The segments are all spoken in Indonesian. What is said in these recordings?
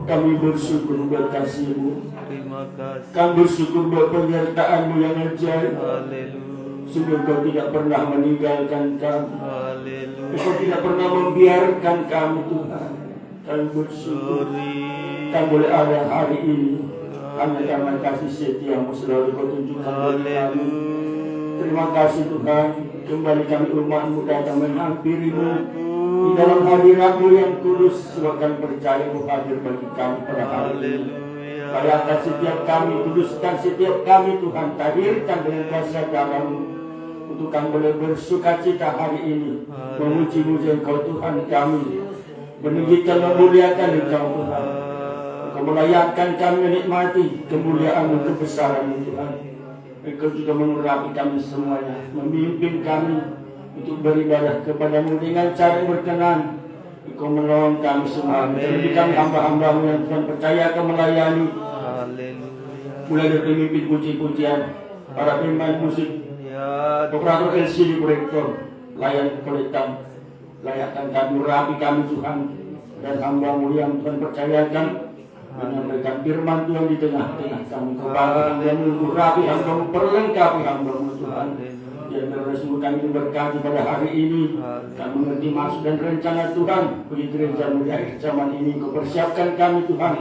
Kami bersyukur buat kasih-Mu. Terima kasih. Kami bersyukur buat penyertaan-Mu yang ajaib. Haleluya. Sungguh Kau tidak pernah meninggalkan kami. Haleluya. Kau tidak pernah membiarkan kami, Tuhan. Kami bersyukur kami boleh ada hari ini hanya karena kasih setia-Mu selalu Kau tunjukkan bagi kami. Terima kasih Tuhan. Kembali kami umat-Mu datang menghampiri-Mu di dalam hadirat-Mu yang kudus. Sebab kami percaya Kau hadir bagi kami pada hari ini. Bayangkan setiap kami, kuduskan setiap kami Tuhan. Tahirkan dengan kuasa darah-Mu untuk kami boleh bersuka cita hari ini, memuji-muji Engkau Tuhan kami, meninggikan memuliakan Engkau Tuhan. Engkau melayakkan kami menikmati kemuliaan-Mu, kebesaran-Mu Tuhan. Engkau juga mengurapi kami semuanya, memimpin kami untuk beribadah kepada-Mu dengan cara yang berkenan. Engkau menolong kami semua. Terlebih kami hamba-hamba-Mu yang Tuhan percaya akan melayani. Mulai dari pemimpin puji-pujian, para pemain musik, operator LCD proyektor, layan kolektan, layakkan kami, urapi kami Tuhan, dan hamba-Mu yang Tuhan percayakan menyampaikan firman Tuhan di tengah-tengah kami. Kepada hamba-Mu, urapi hamba-Mu, perlengkapi hamba-Mu Tuhan. Yang bersungguh kami berkati pada hari ini. Kami mengerti maksud dan rencana Tuhan bagi gereja-Mu di akhir zaman ini. Kau persiapkan kami Tuhan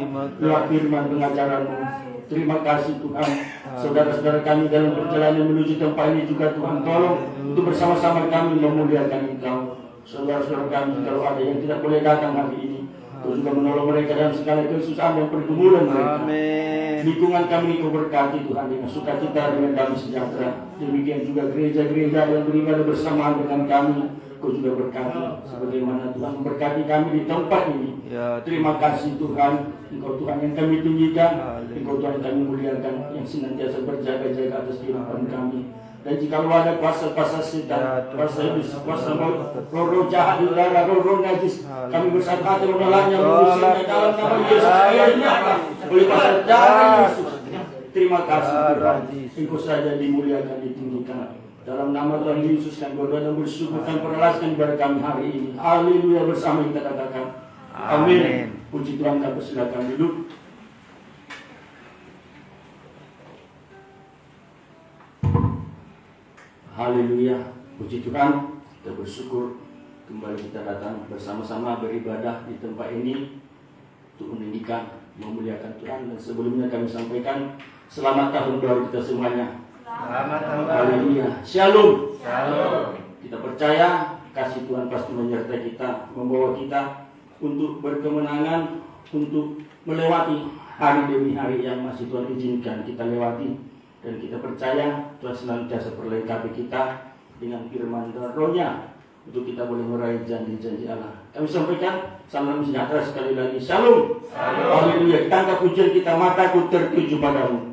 lewat firman pengajaran-Mu. Terima kasih Tuhan. Saudara-saudara kami dalam perjalanan menuju tempat ini juga Tuhan tolong untuk bersama-sama kami memuliakan Engkau. Saudara-saudara kami kalau ada yang tidak boleh datang hari ini, Kau juga menolong mereka dalam segala kesusahan dan pergumulan mereka. Lingkungan kami Kau berkati Tuhan dengan sukacita, dengan damai sejahtera. Demikian juga gereja-gereja yang beribadah bersamaan dengan kami, Kau juga berkati sebagaimana Tuhan memberkati kami di tempat ini. Terima kasih Tuhan. Engkau Tuhan yang kami tinggikan, Engkau Tuhan yang kami muliakan, yang senantiasa berjaga-jaga atas kehidupan kami. Dan jika ada kuasa-kuasa setan, kuasa iblis, kuasa maut, roh-roh jahat di udara, roh-roh najis, kami bersatu hati menolaknya, mengusirnya dalam nama Yesus. Akhirnya oleh kuasa darah Yesus. Terima kasih Tuhan. Engkau saja dimuliakan, ditinggikan. Dalam nama Tuhan Yesus kami berdoa dan bersyukur dan perlaskan ibadah kami hari ini. Haleluya, bersama kita katakan amin. Puji Tuhan. Kami silakan duduk. Haleluya, puji Tuhan. Kita bersyukur kembali kita datang bersama-sama beribadah di tempat ini untuk meninggikan, memuliakan Tuhan. Dan sebelumnya kami sampaikan selamat tahun baru kita semuanya. Selamat tahun baru. Haleluya. Shalom. Shalom. Kita percaya kasih Tuhan pasti menyertai kita, membawa kita untuk berkemenangan, untuk melewati hari demi hari yang masih Tuhan izinkan kita lewati. Dan kita percaya Tuhan senantiasa perlengkapi kita dengan firman dan roh-Nya untuk kita boleh meraih janji-janji Allah. Kami sampaikan salam sejahtera sekali lagi. Shalom. Haleluya. Kita angkat pujian kita, mataku tertuju padamu.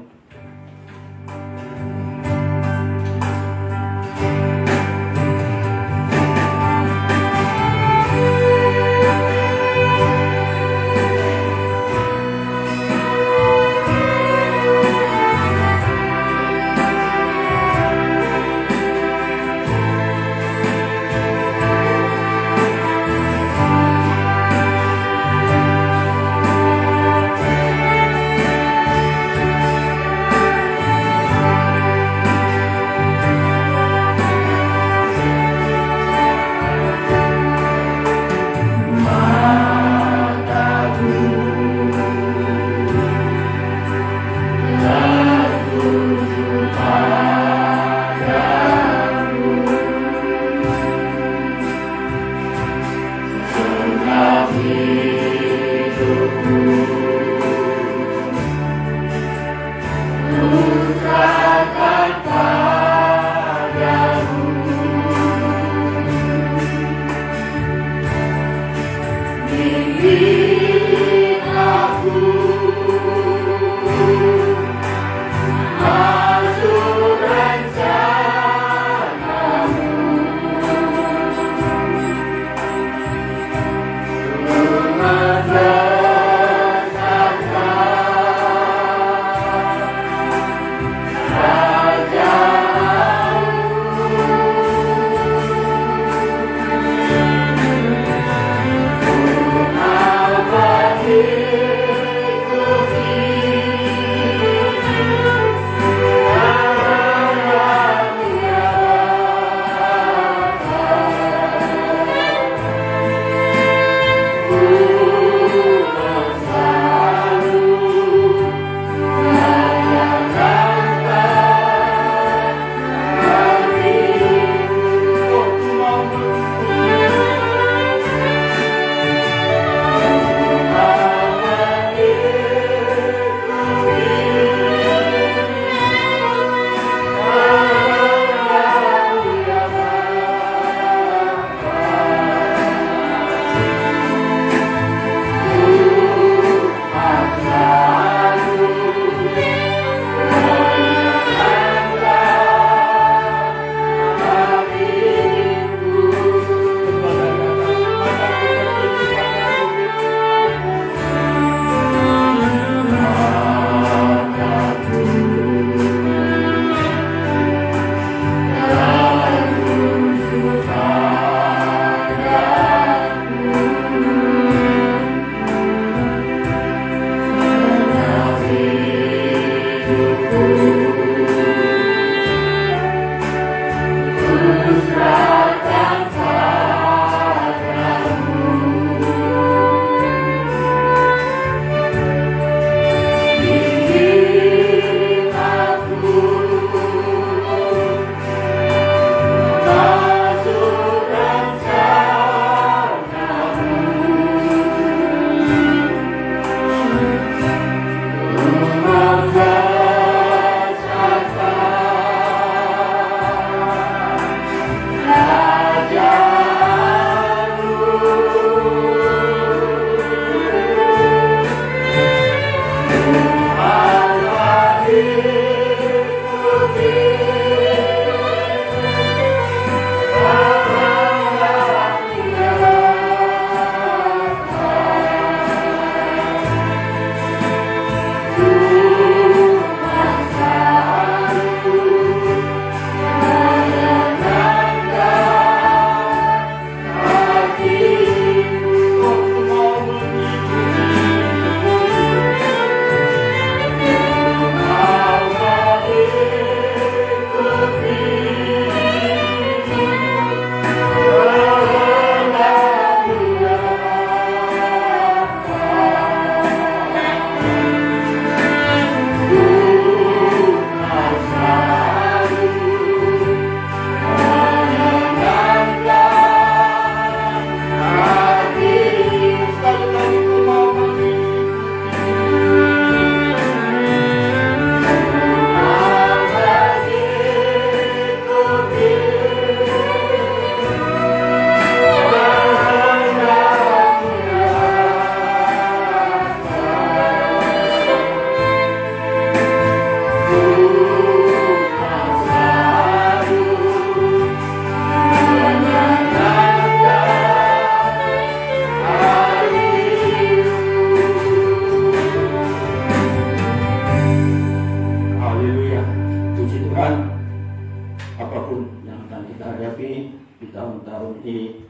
apapun yang akan kita hadapi di tahun-tahun ini,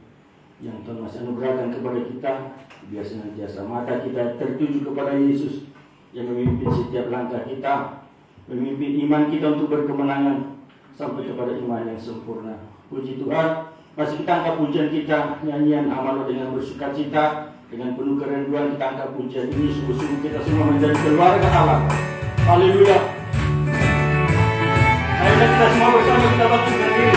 yang Tuhan masih anugerahkan kepada kita, biar senantiasa mata kita tertuju kepada Yesus yang memimpin setiap langkah kita, memimpin iman kita untuk berkemenangan sampai kepada iman yang sempurna. Puji Tuhan, masih kita angkat pujian kita, nyanyian amal dengan bersukacita, dengan penuh kerinduan kita angkat pujian ini. Sungguh-sungguh kita semua menjadi keluarga Allah. Haleluya. Ayo kita semua bersama kita bangkitkan diri.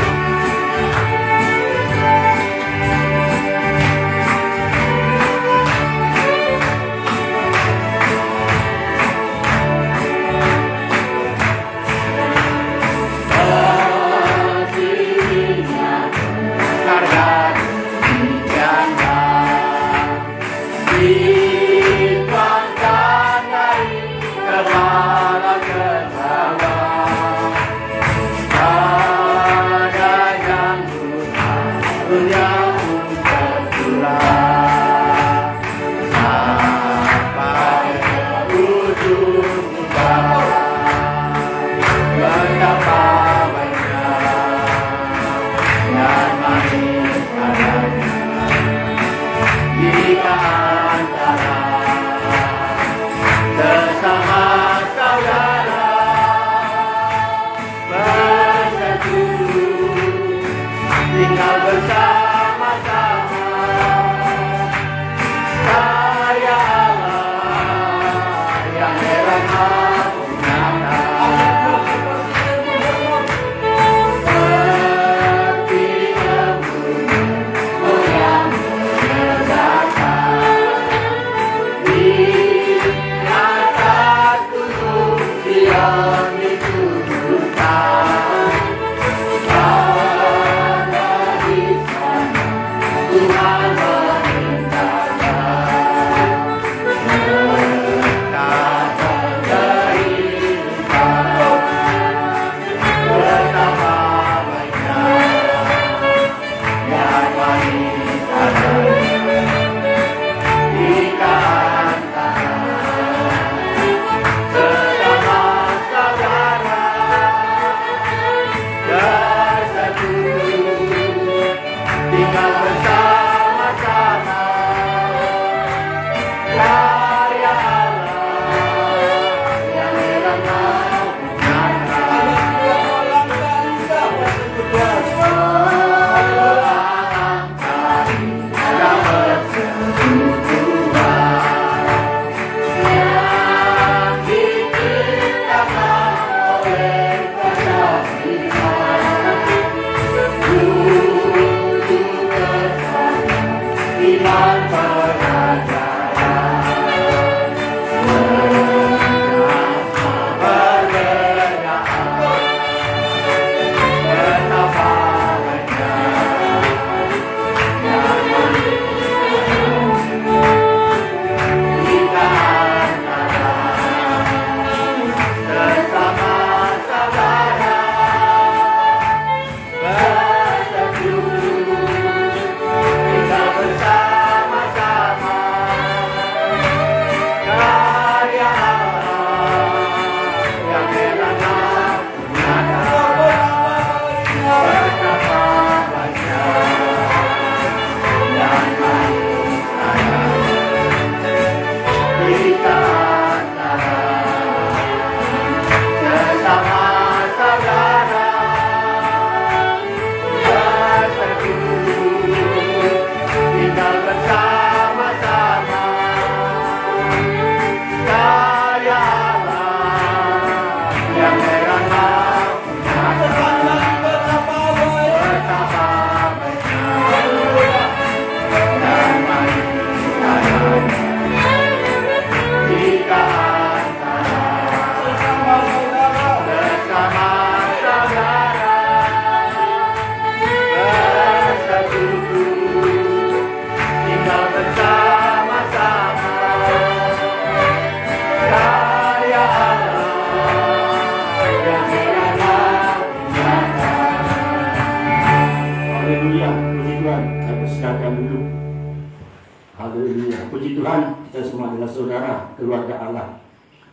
Haleluya. Puji Tuhan, kita semua adalah saudara, keluarga Allah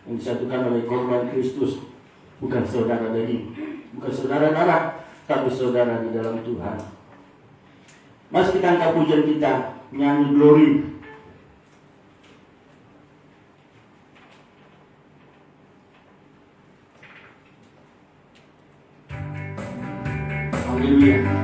yang disatukan oleh korban Kristus. Bukan saudara daging, bukan saudara darah, tapi saudara di dalam Tuhan. Mari kita angkat pujian kita, nyanyi glory. Haleluya.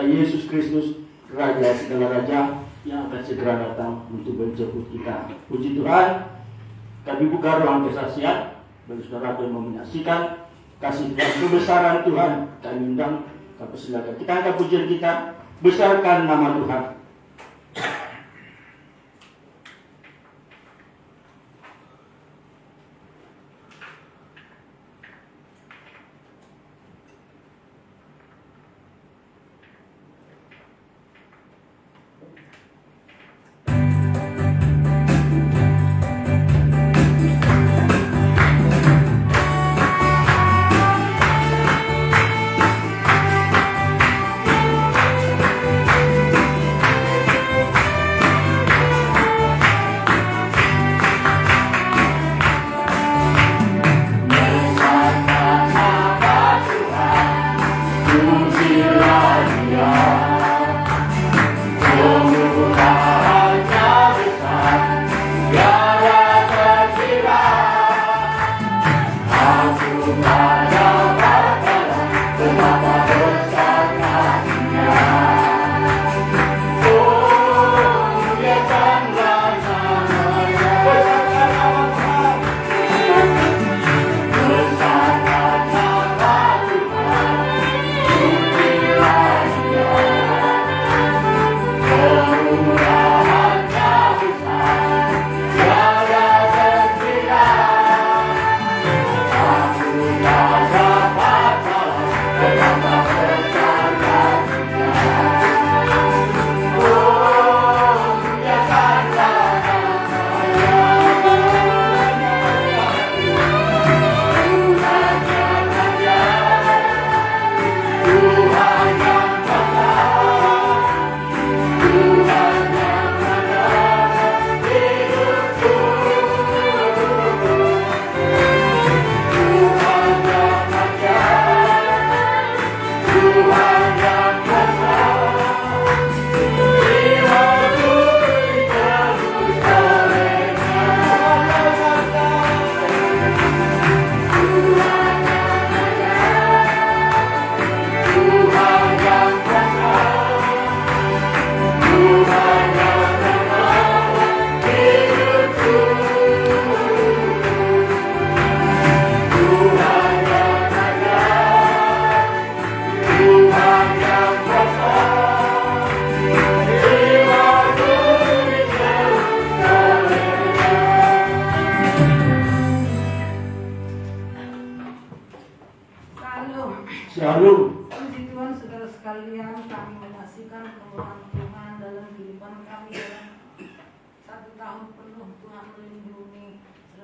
Yesus Kristus, Raja segala raja yang akan segera datang untuk menjemput kita. Puji Tuhan, kami buka ruang kesaksian bagi saudara yang mau menyaksikan kasih dan kebesaran Tuhan. Kami undang, kami silakan kita angkat pujian kita, besarkan nama Tuhan.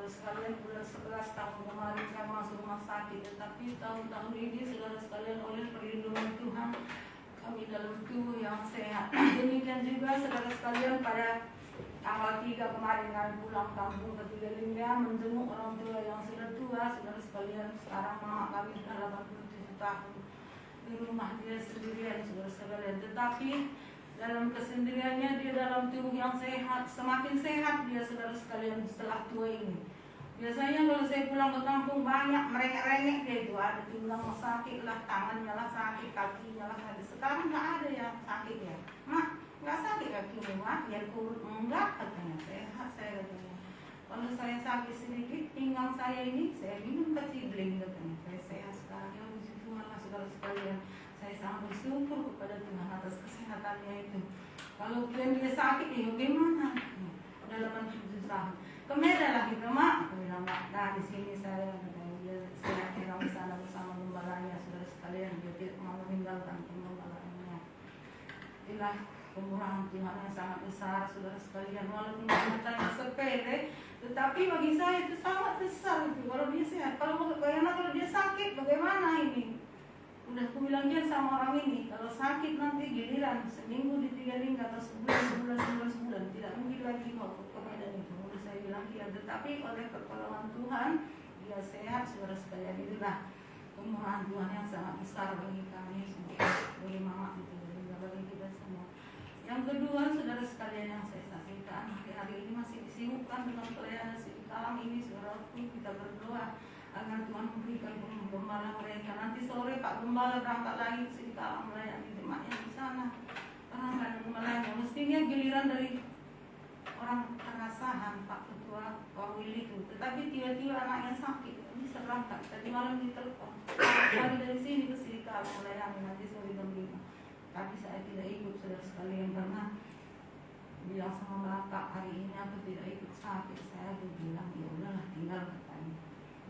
saudara sekalian, bulan 11 tahun kemarin kan masuk rumah sakit, tetapi tahun-tahun ini saudara sekalian oleh perlindungan Tuhan kami dalam tubuh yang sehat. Demikian juga saudara sekalian pada tanggal 3 kemarin kami pulang kampung ke Tigalingga menjenguk orang tua yang sudah tua, saudara sekalian. Sekarang mama kami sudah 87 tahun di rumah dia sendirian, saudara sekalian. Tetapi dalam kesendiriannya dia dalam tubuh yang sehat, semakin sehat dia saudara sekalian setelah tua ini. Biasanya kalau saya pulang ke kampung banyak merengek-rengek dia itu, ada pinggang sakit lah, tangannya lah sakit, kakinya lah sakit. Sekarang nggak ada yang sakit ya, mak nggak sakit kakinya mak, ya kurut enggak katanya, sehat saya katanya. Kalau saya sakit sedikit pinggang saya ini, saya minum kecibling katanya, saya sehat sekarang. Ya puji Tuhan lah saudara sekalian. Saya sangat bersyukur kepada Tuhan atas kesehatannya itu. Kalau dia sakit, ya bagaimana? Dalam 7 tahun. Ke Medan lah kita, mak. Aku bilang, mak, nah di sini saya tinggal di sana bersama gembalanya, saudara sekalian. Dia tidak mau meninggalkan penggembalanya. Inilah kemurahan Tuhan yang sangat besar, saudara sekalian. Walaupun macamnya sepele, tetapi bagi saya itu sangat besar itu. Kalau dia sehat, kalau dia sakit, bagaimana ini? Udah aku bilang dia sama orang ini, kalau sakit nanti giliran seminggu di Tigalingga atau sebulan tidak mungkin lagi mau ke Medan itu. Udah saya bilang dia, tetapi oleh pertolongan Tuhan dia sehat, saudara sekalian. Itulah kemurahan Tuhan yang sangat besar bagi kami semua, bagi mama itu, bagi kita semua. Yang kedua, saudara sekalian yang saya saksikan, hari ini masih disibukkan dengan pelayanan Sidikalam ini, saudara, kita berdoa agar Tuhan memberikan gembala mereka. Nanti sore Pak Gembala berangkat lagi ke Sidikalam melayani jemaatnya di sana. Karena nggak ada gembalanya. Mestinya giliran dari orang Pengasahan, Pak Ketua, Pak Willy itu. Tetapi tiba-tiba anaknya sakit, bisa berangkat. Tadi malam ditelepon. Kami dari sini ke Sidikalam melayani nanti sore jam 5. Tapi saya tidak ikut, saudara sekalian, karena bilang sama Bapak hari ini aku tidak ikut sakit. Saya bilang ya udahlah, tinggal katanya.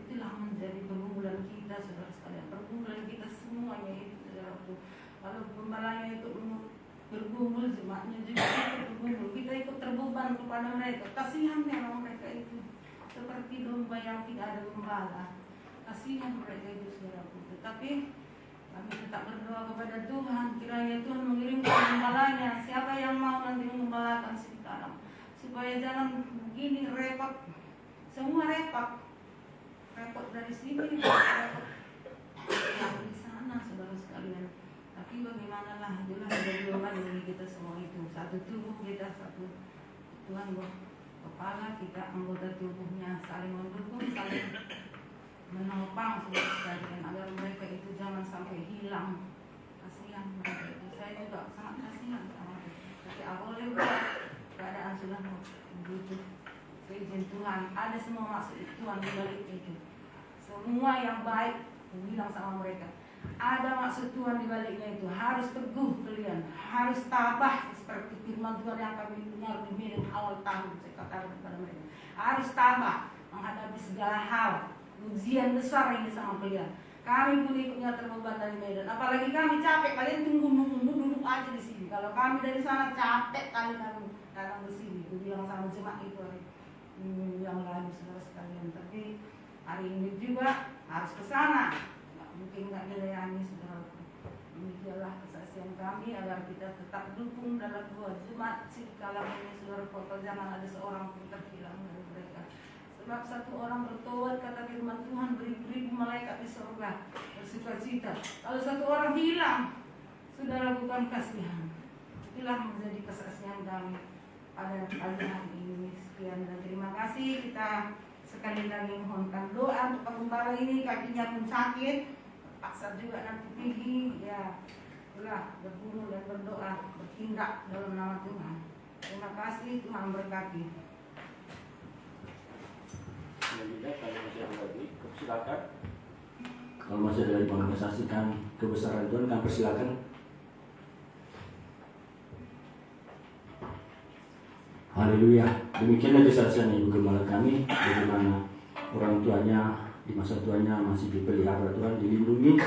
Itulah menjadi pergumulan kita, saudara sekalian, pergumulan kita semuanya itu, saudaraku. Kalau gembalanya itu bergumul, jemaatnya juga bergumul, kita ikut terbeban kepada mereka. Kasihan memang mereka itu, seperti domba yang tidak ada gembala. Kasihan mereka itu, saudaraku. Tetapi kami tetap berdoa kepada Tuhan, kiranya Tuhan mengirimkan gembalanya. Siapa yang mau nanti menggembalakan Sidikalam, supaya jangan begini repot, semua repot dari sini, repot yang di sana, saudara sekalian. Tapi bagaimana lah, itulah berdoa bagi kita semua itu. Satu tubuh kita, satu Tuhan kepala kita, anggota tubuhnya saling mendukung, saling menopang, saudara sekalian, agar mereka itu jangan sampai hilang. Kasihan mereka itu, saya juga sangat kasihan sama mereka. Tapi awalnya keadaan sudah butuh izin Tuhan, ada semua maksud Tuhan di balik itu. Semua yang baik, aku bilang sama mereka, ada maksud Tuhan di baliknya itu. Harus teguh kalian, harus tabah seperti firman Tuhan yang kami dengar di Medan awal tahun. Saya katakan kepada mereka, harus tabah menghadapi segala hal. Ujian besar ini sama kalian. Kami pun ikutnya terbeban dari Medan. Apalagi kami capek, kalian tunggu duduk aja di sini. Kalau kami dari sana capek, kalian datang ke sini. Aku bilang sama jemaat itu yang lalu, saudara sekalian. Tapi hari ini juga harus ke sana. Mungkin nggak dilayani, saudara. Demikianlah kesaksian kami agar kita tetap dukung dalam buat jemaat Sidikalam ini, saudara. Kalau jangan ada seorang pun terhilang dari mereka. Sebab satu orang bertobat, kata firman Tuhan, beribu-ribu malaikat di surga bersukacita. Kalau satu orang hilang, saudara, bukan kasihan. Itulah menjadi kesaksian kami pada pagi hari ini. Sekian dan terima kasih. Kita sekali lagi mohonkan doa untuk pengembala ini, kakinya pun sakit, paksa juga nanti pergi, ya itulah berguru dan berdoa, bertindak dalam nama Tuhan. Terima kasih, Tuhan berkati. Kalau masih ada lagi, silakan. Kalau masih ada yang menyaksikan kebesaran Tuhan, kami persilakan. Haleluya. Demikianlah kesaksian Ibu Gembala kami, bagaimana orang tuanya di masa tuanya masih dipelihara Tuhan, dilindungi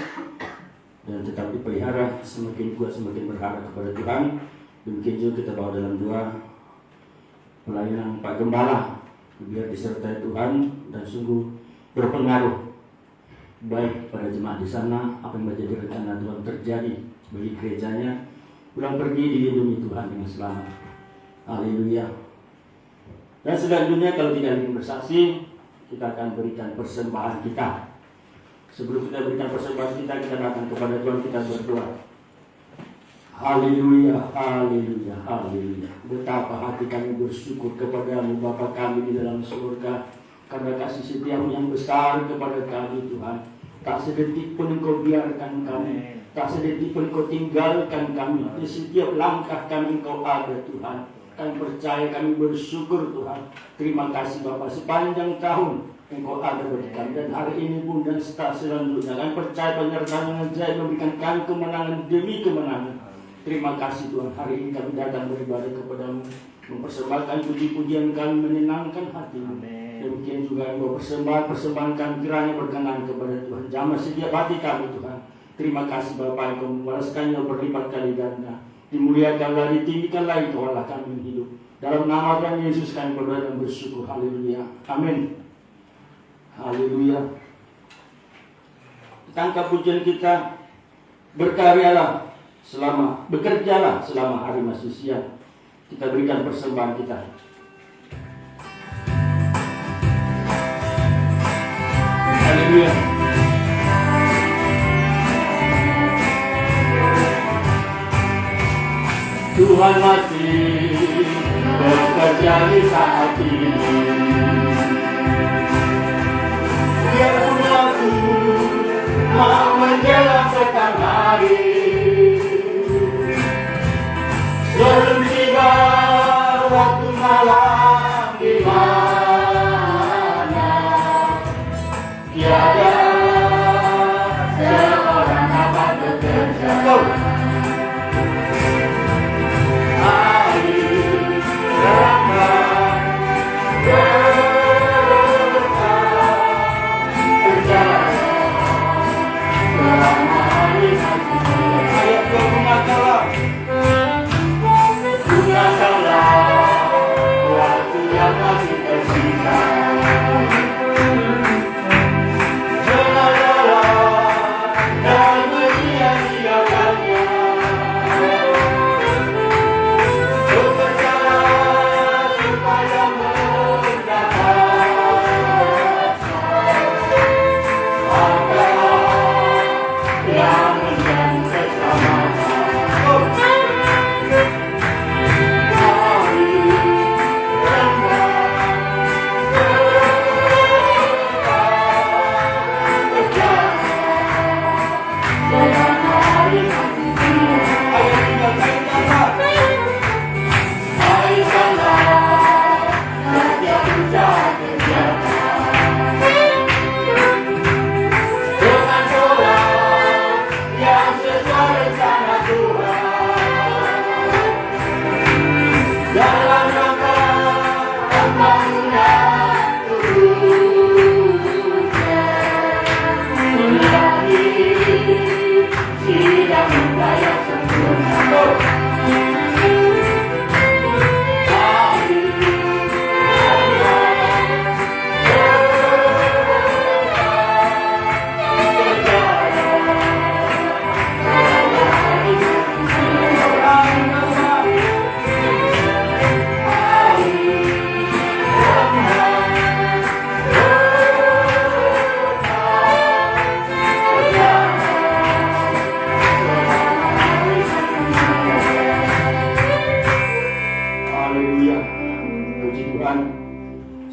dan tetap dipelihara, semakin kuat, semakin berharap kepada Tuhan. Demikian juga kita bawa dalam doa pelayanan Pak Gembala biar disertai Tuhan dan sungguh berpengaruh baik pada jemaat di sana, apa yang menjadi rencana Tuhan terjadi bagi gerejanya, pulang pergi dilindungi Tuhan dengan selamat. Haleluya. Dan selanjutnya kalau tidak ingin bersaksi, kita akan berikan persembahan kita. Sebelum kita berikan persembahan kita datang kepada Tuhan, kita berdoa. Haleluya, haleluya, haleluya. Betapa hati kami bersyukur kepadamu Bapa kami di dalam surga, karena kasih setiamu yang besar kepada kami Tuhan. Tak sedetik pun Engkau biarkan kami, tak sedetik pun Engkau tinggalkan kami. Di setiap langkah kami Engkau ada Tuhan. Kami percaya, kami bersyukur Tuhan. Terima kasih Bapa, sepanjang tahun Engkau ada bagi kami, dan hari ini pun dan selanjutnya. Kami percaya penyertaan yang ajaib memberikan kami kemenangan demi kemenangan. Terima kasih Tuhan, hari ini kami datang beribadah kepadamu, mempersembahkan puji-pujian kami, menyenangkan hatimu. Demikian juga yang persembahan kami kiranya berkenan kepada Tuhan. Jamah setiap hati kami Tuhan. Terima kasih Bapa, Engkau membalaskannya berlipat kali ganda. Dimuliakanlah, ditinggikanlah Engkau Allah kami hidup. Dalam nama Tuhan Yesus kami berdoa dan bersyukur. Haleluya. Amin. Haleluya. Tangkap pujian kita. Berkaryalah selama, bekerjalah selama hari masih siang. Kita berikan persembahan kita. Haleluya. Tuhan masih bekerja di saat ini. Biarpun aku mau menjelang petang hari, sebelum tiba waktu malam di mana tiada seorang dapat bekerja.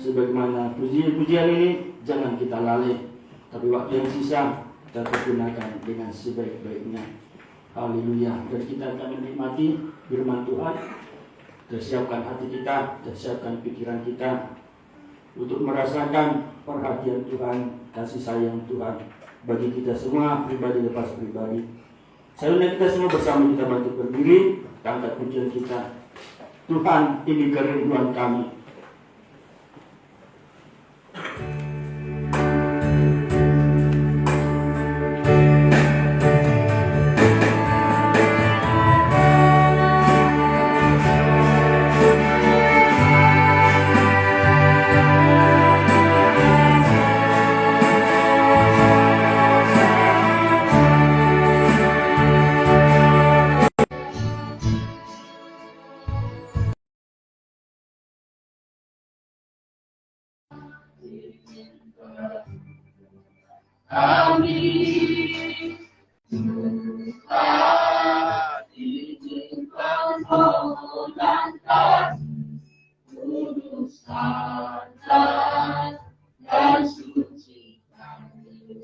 Sebagaimana pujian ini jangan kita lalai, tapi waktu yang sisa kita pergunakan dengan sebaik-baiknya. Haleluya. Dan kita akan menikmati firman Tuhan. Kita siapkan hati kita, kita siapkan pikiran kita untuk merasakan perhatian Tuhan, kasih sayang Tuhan bagi kita semua, pribadi lepas pribadi. Saya undang kita semua bersama, kita bantu berdiri, angkat pujian kita. Tuhan, ini kerinduan kami. Kami izinkan mengulangan urusan dan suci kami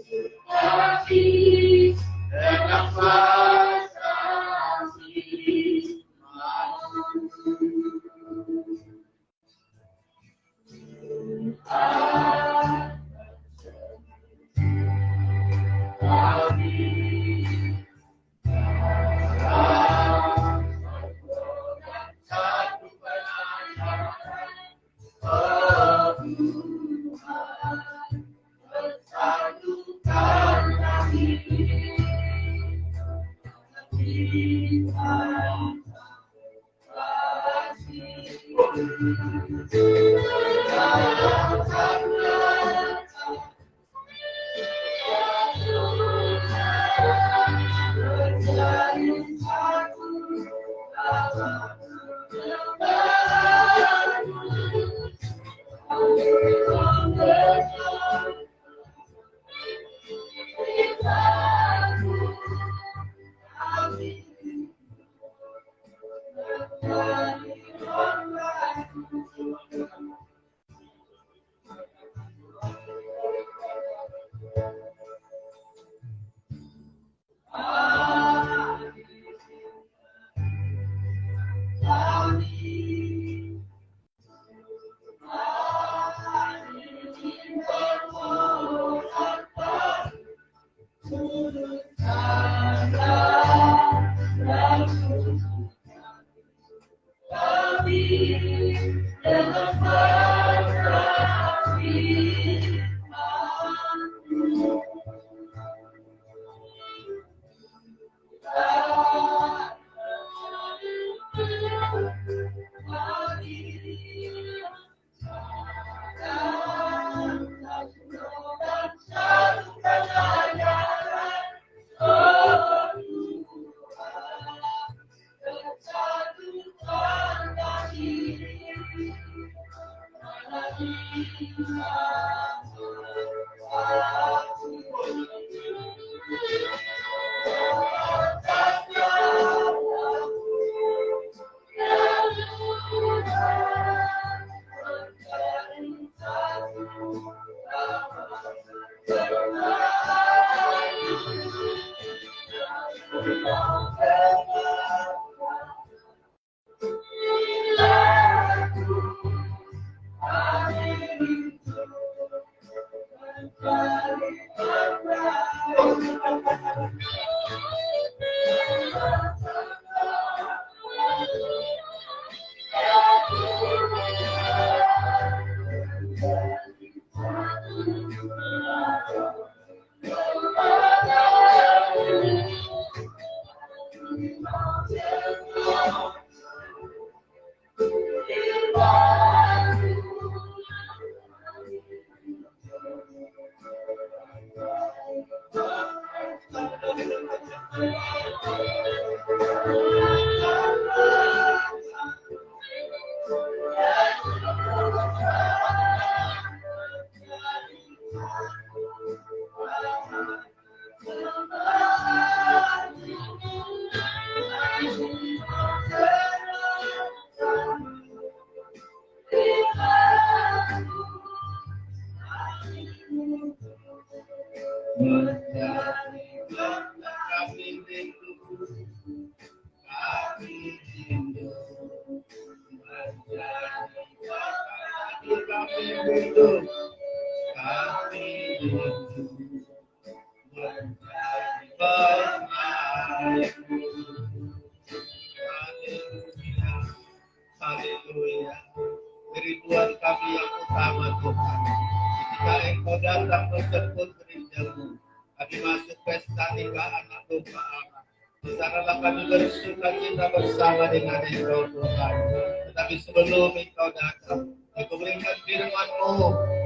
dengan prestasi Haleluya. Kerinduan kami yang utama Tuhan. Ketika Engkau datang menjemput gerindamu, kami masuk pesta nikah anak domba Allah. Di sanalah kami bersuka cita bersama dengan Engkau Tuhan. Tetapi sebelum Engkau datang, Engkau berikan firman-Mu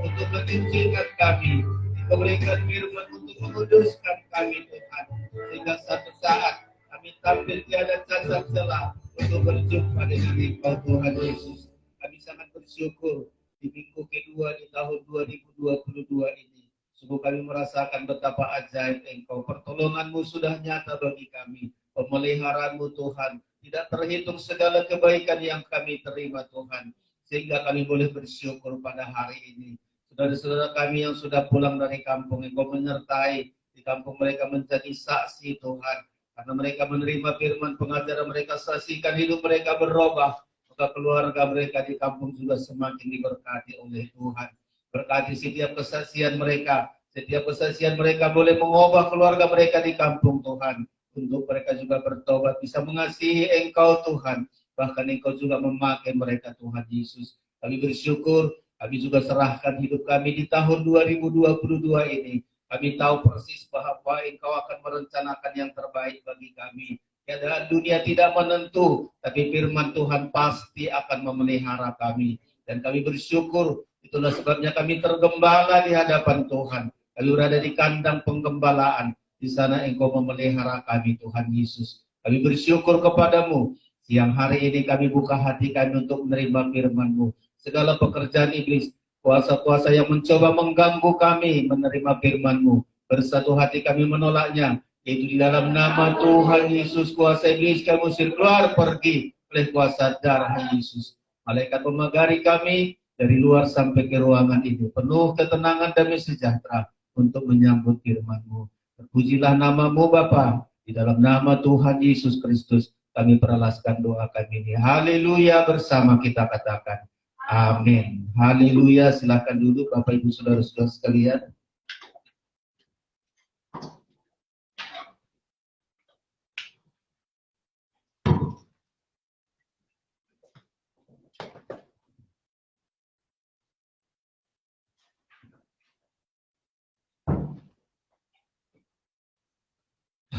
untuk menyucikan kami. Engkau berikan firman untuk menguduskan kami Tuhan. Sehingga satu saat kami tampil tiada cacat celah untuk berjumpa dengan Engkau Tuhan Yesus. Kami sangat bersyukur di minggu kedua di tahun 2022 ini. Sungguh kami merasakan betapa ajaib Engkau. Pertolongan-Mu sudah nyata bagi kami. Pemeliharaanmu Tuhan. Tidak terhitung segala kebaikan yang kami terima Tuhan. Sehingga kami boleh bersyukur pada hari ini. Saudara-saudara kami yang sudah pulang dari kampung, Engkau menyertai di kampung mereka menjadi saksi Tuhan. Karena mereka menerima firman pengajaran mereka, saksikan hidup mereka berubah. Maka keluarga mereka di kampung juga semakin diberkati oleh Tuhan. Berkati setiap kesaksian mereka. Setiap kesaksian mereka boleh mengubah keluarga mereka di kampung Tuhan. Untuk mereka juga bertobat, bisa mengasihi Engkau Tuhan. Bahkan Engkau juga memakai mereka Tuhan Yesus. Kami bersyukur, kami juga serahkan hidup kami di tahun 2022 ini. Kami tahu persis bahwa Engkau akan merencanakan yang terbaik bagi kami. Keadaan dunia tidak menentu, tapi firman Tuhan pasti akan memelihara kami. Dan kami bersyukur, itulah sebabnya kami tergembala di hadapan Tuhan. Kami berada di kandang penggembalaan. Di sana Engkau memelihara kami Tuhan Yesus. Kami bersyukur kepadamu. Siang hari ini kami buka hati kami untuk menerima firman-Mu. Segala pekerjaan iblis, kuasa-kuasa yang mencoba mengganggu kami menerima firman-Mu. Bersatu hati kami menolaknya. Yaitu di dalam nama Tuhan Yesus, kuasa iblis kami usir keluar pergi oleh kuasa darah Yesus. Malaikat memagari kami dari luar sampai ke ruangan ini. Penuh ketenangan dan sejahtera untuk menyambut firman-Mu. Terpujilah nama-Mu Bapa. Di dalam nama Tuhan Yesus Kristus kami peralaskan doa kami ini. Haleluya, bersama kita katakan amin. Haleluya. Silakan duduk Bapak Ibu Saudara-saudara sekalian.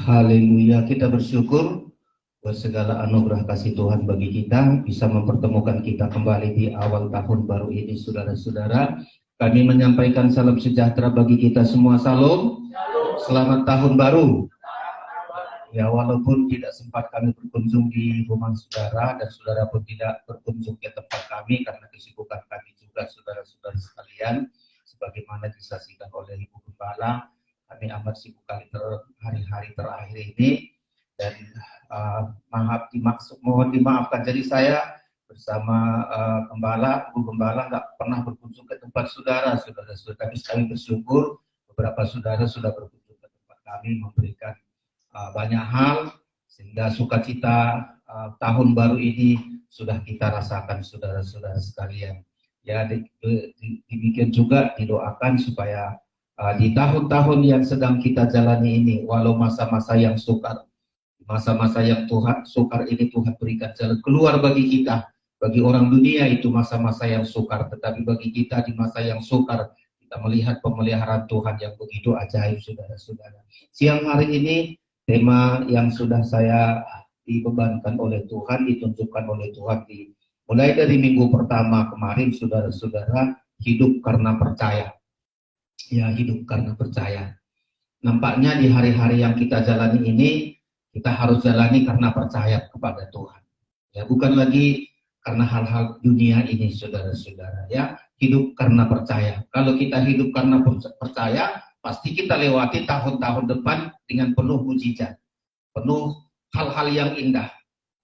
Haleluya, kita bersyukur buat segala anugerah kasih Tuhan bagi kita, bisa mempertemukan kita kembali di awal tahun baru ini, saudara-saudara. Kami menyampaikan salam sejahtera bagi kita semua. Salam, selamat tahun baru. Ya, walaupun tidak sempat kami berkunjung di rumah saudara, dan saudara pun tidak berkunjung ke tempat kami karena kesibukan kami juga, saudara-saudara sekalian, sebagaimana disaksikan oleh Ibu Gembala. Kami amat sibuk kali hari-hari terakhir ini, dan mohon dimaafkan. Jadi saya bersama Bu Gembala nggak pernah berkunjung ke tempat saudara-saudara. Tapi kami bersyukur beberapa saudara sudah berkunjung ke tempat kami, memberikan banyak hal, sehingga sukacita tahun baru ini sudah kita rasakan, saudara-saudara sekalian. Ya, demikian juga didoakan supaya di tahun-tahun yang sedang kita jalani ini, walau masa-masa yang sukar, masa-masa yang Tuhan sukar ini Tuhan berikan jalan keluar bagi kita. Bagi orang dunia itu masa-masa yang sukar, tetapi bagi kita di masa yang sukar kita melihat pemeliharaan Tuhan yang begitu ajaib, saudara-saudara. Siang hari ini tema yang sudah saya dibebankan oleh Tuhan, ditunjukkan oleh Tuhan mulai dari minggu pertama kemarin, saudara-saudara, hidup karena percaya. Ya, hidup karena percaya. Nampaknya di hari-hari yang kita jalani ini, kita harus jalani karena percaya kepada Tuhan. Ya, bukan lagi karena hal-hal dunia ini, saudara-saudara. Ya, hidup karena percaya. Kalau kita hidup karena percaya, pasti kita lewati tahun-tahun depan dengan penuh mujizat, penuh hal-hal yang indah.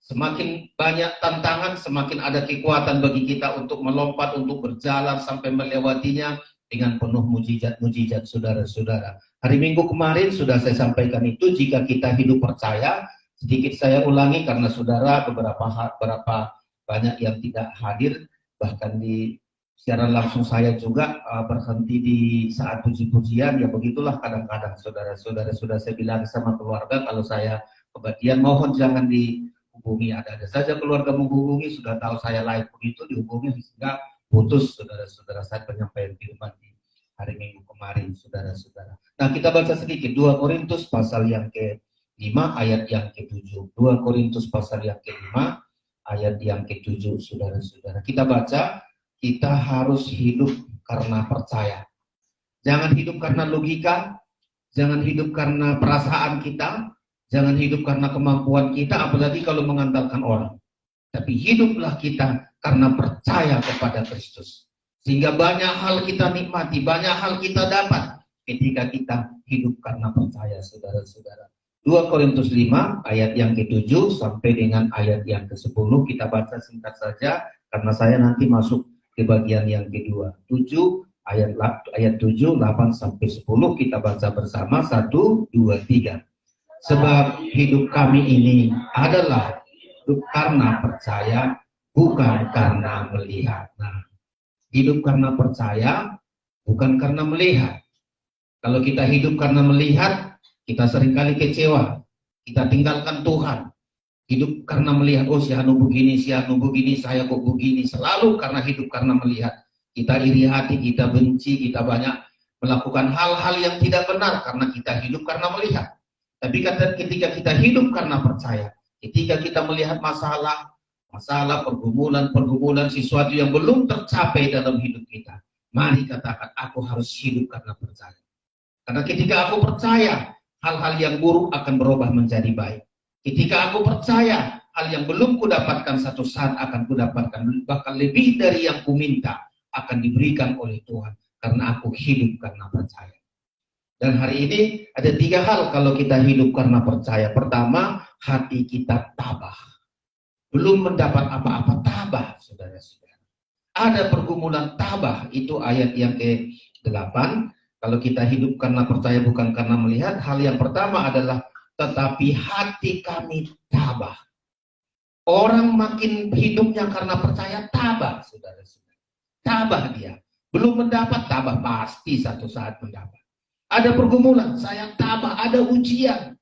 Semakin banyak tantangan, semakin ada kekuatan bagi kita untuk melompat, untuk berjalan sampai melewatinya dengan penuh mujizat, saudara-saudara. Hari Minggu kemarin sudah saya sampaikan itu, jika kita hidup percaya. Sedikit saya ulangi karena saudara beberapa banyak yang tidak hadir, bahkan di siaran langsung saya juga berhenti di saat puji-pujian. Ya begitulah kadang-kadang, saudara-saudara. Sudah saya bilang sama keluarga, kalau saya kebatian mohon jangan dihubungi. Ada saja keluarga menghubungi, sudah tahu saya live begitu, dihubungi sehingga putus, saudara-saudara, saat penyampaian firman di hari Minggu kemarin, saudara-saudara. Nah, kita baca sedikit 2 Korintus pasal yang ke-5 ayat yang ke-7. 2 Korintus pasal yang ke-5 ayat yang ke-7, saudara-saudara. Kita baca, kita harus hidup karena percaya. Jangan hidup karena logika, jangan hidup karena perasaan kita, jangan hidup karena kemampuan kita, apalagi kalau mengandalkan orang. Tapi hiduplah kita karena percaya kepada Kristus. Sehingga banyak hal kita nikmati, banyak hal kita dapat ketika kita hidup karena percaya, saudara-saudara. 2 Korintus 5 ayat yang ke-7 sampai dengan ayat yang ke-10 kita baca singkat saja karena saya nanti masuk ke bagian yang kedua. 7 ayat 7, 8 sampai 10 kita baca bersama. 1, 2, 3. Sebab hidup kami ini adalah hidup karena percaya, bukan karena melihat. Nah, hidup karena percaya, bukan karena melihat. Kalau kita hidup karena melihat, kita seringkali kecewa. Kita tinggalkan Tuhan. Hidup karena melihat, oh si anu begini, saya kok begini. Selalu karena hidup karena melihat. Kita iri hati, kita benci, kita banyak melakukan hal-hal yang tidak benar karena kita hidup karena melihat. Tapi ketika kita hidup karena percaya, ketika kita melihat masalah, pergumulan, sesuatu yang belum tercapai dalam hidup kita, mari katakan, aku harus hidup karena percaya. Karena ketika aku percaya, hal-hal yang buruk akan berubah menjadi baik. Ketika aku percaya, hal yang belum kudapatkan satu saat akan kudapatkan, bahkan lebih dari yang kuminta akan diberikan oleh Tuhan. Karena aku hidup karena percaya. Dan hari ini ada 3 hal kalau kita hidup karena percaya. Pertama, hati kita tabah. Belum mendapat apa-apa, tabah, saudara-saudara. Ada pergumulan, tabah. Itu ayat yang ke-8. Kalau kita hidup karena percaya bukan karena melihat, hal yang pertama adalah tetapi hati kami tabah. Orang makin hidupnya karena percaya tabah, saudara-saudara. Tabah dia. Belum mendapat, tabah, pasti satu saat mendapat. Ada pergumulan, saya tabah. Ada ujian,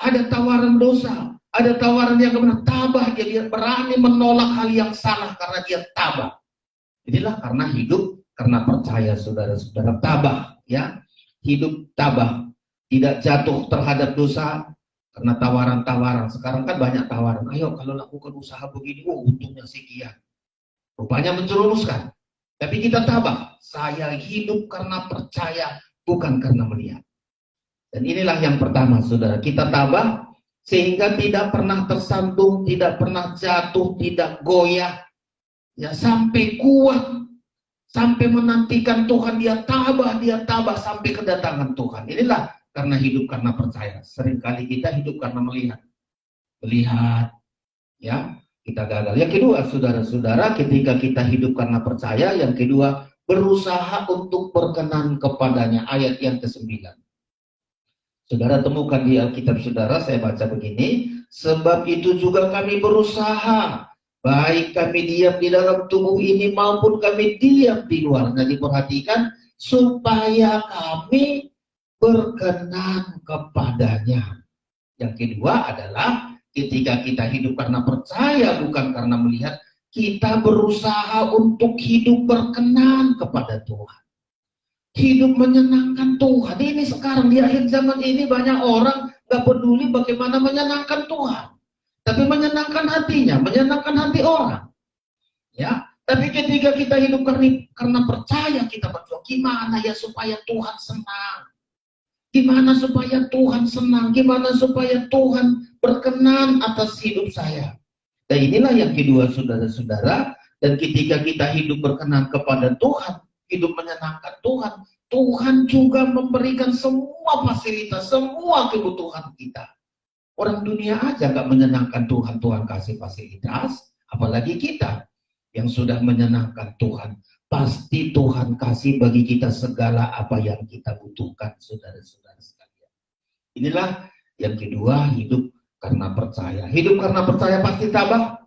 ada tawaran dosa, ada tawaran yang kebenaran, tabah. Dia berani menolak hal yang salah karena dia tabah. Inilah karena hidup karena percaya, saudara-saudara. Tabah, ya, hidup tabah, tidak jatuh terhadap dosa karena tawaran-tawaran. Sekarang kan banyak tawaran. Ayo kalau lakukan usaha begini, untungnya sekian. Rupanya menjerumuskan. Tapi kita tabah. Saya hidup karena percaya, bukan karena melihat. Dan inilah yang pertama, saudara. Kita tabah sehingga tidak pernah tersandung, tidak pernah jatuh, tidak goyah. Ya, sampai kuat. Sampai menantikan Tuhan, dia tabah sampai kedatangan Tuhan. Inilah karena hidup karena percaya. Seringkali kita hidup karena melihat, ya, kita gagal. Yang kedua, saudara-saudara, ketika kita hidup karena percaya, yang kedua, berusaha untuk berkenan kepadanya. Ayat yang ke-9. Saudara temukan di Alkitab saudara, saya baca begini. Sebab itu juga kami berusaha, baik kami diam di dalam tubuh ini maupun kami diam di luar. Nah, diperhatikan, supaya kami berkenan kepadanya. Yang kedua adalah ketika kita hidup karena percaya bukan karena melihat, kita berusaha untuk hidup berkenan kepada Tuhan. Hidup menyenangkan Tuhan. Ini sekarang di akhir zaman ini banyak orang gak peduli bagaimana menyenangkan Tuhan. Tapi menyenangkan hatinya, menyenangkan hati orang. Ya, tapi ketika kita hidup karena percaya, kita berdoa, gimana ya supaya Tuhan senang? Gimana supaya Tuhan senang? Gimana supaya Tuhan berkenan atas hidup saya? Dan inilah yang kedua, saudara-saudara. Dan ketika kita hidup berkenan kepada Tuhan, hidup menyenangkan Tuhan, Tuhan juga memberikan semua fasilitas, semua kebutuhan kita. Orang dunia aja gak menyenangkan Tuhan, Tuhan kasih fasilitas, apalagi kita yang sudah menyenangkan Tuhan. Pasti Tuhan kasih bagi kita segala apa yang kita butuhkan, saudara-saudara sekalian. Inilah yang kedua, hidup karena percaya. Hidup karena percaya pasti tabah.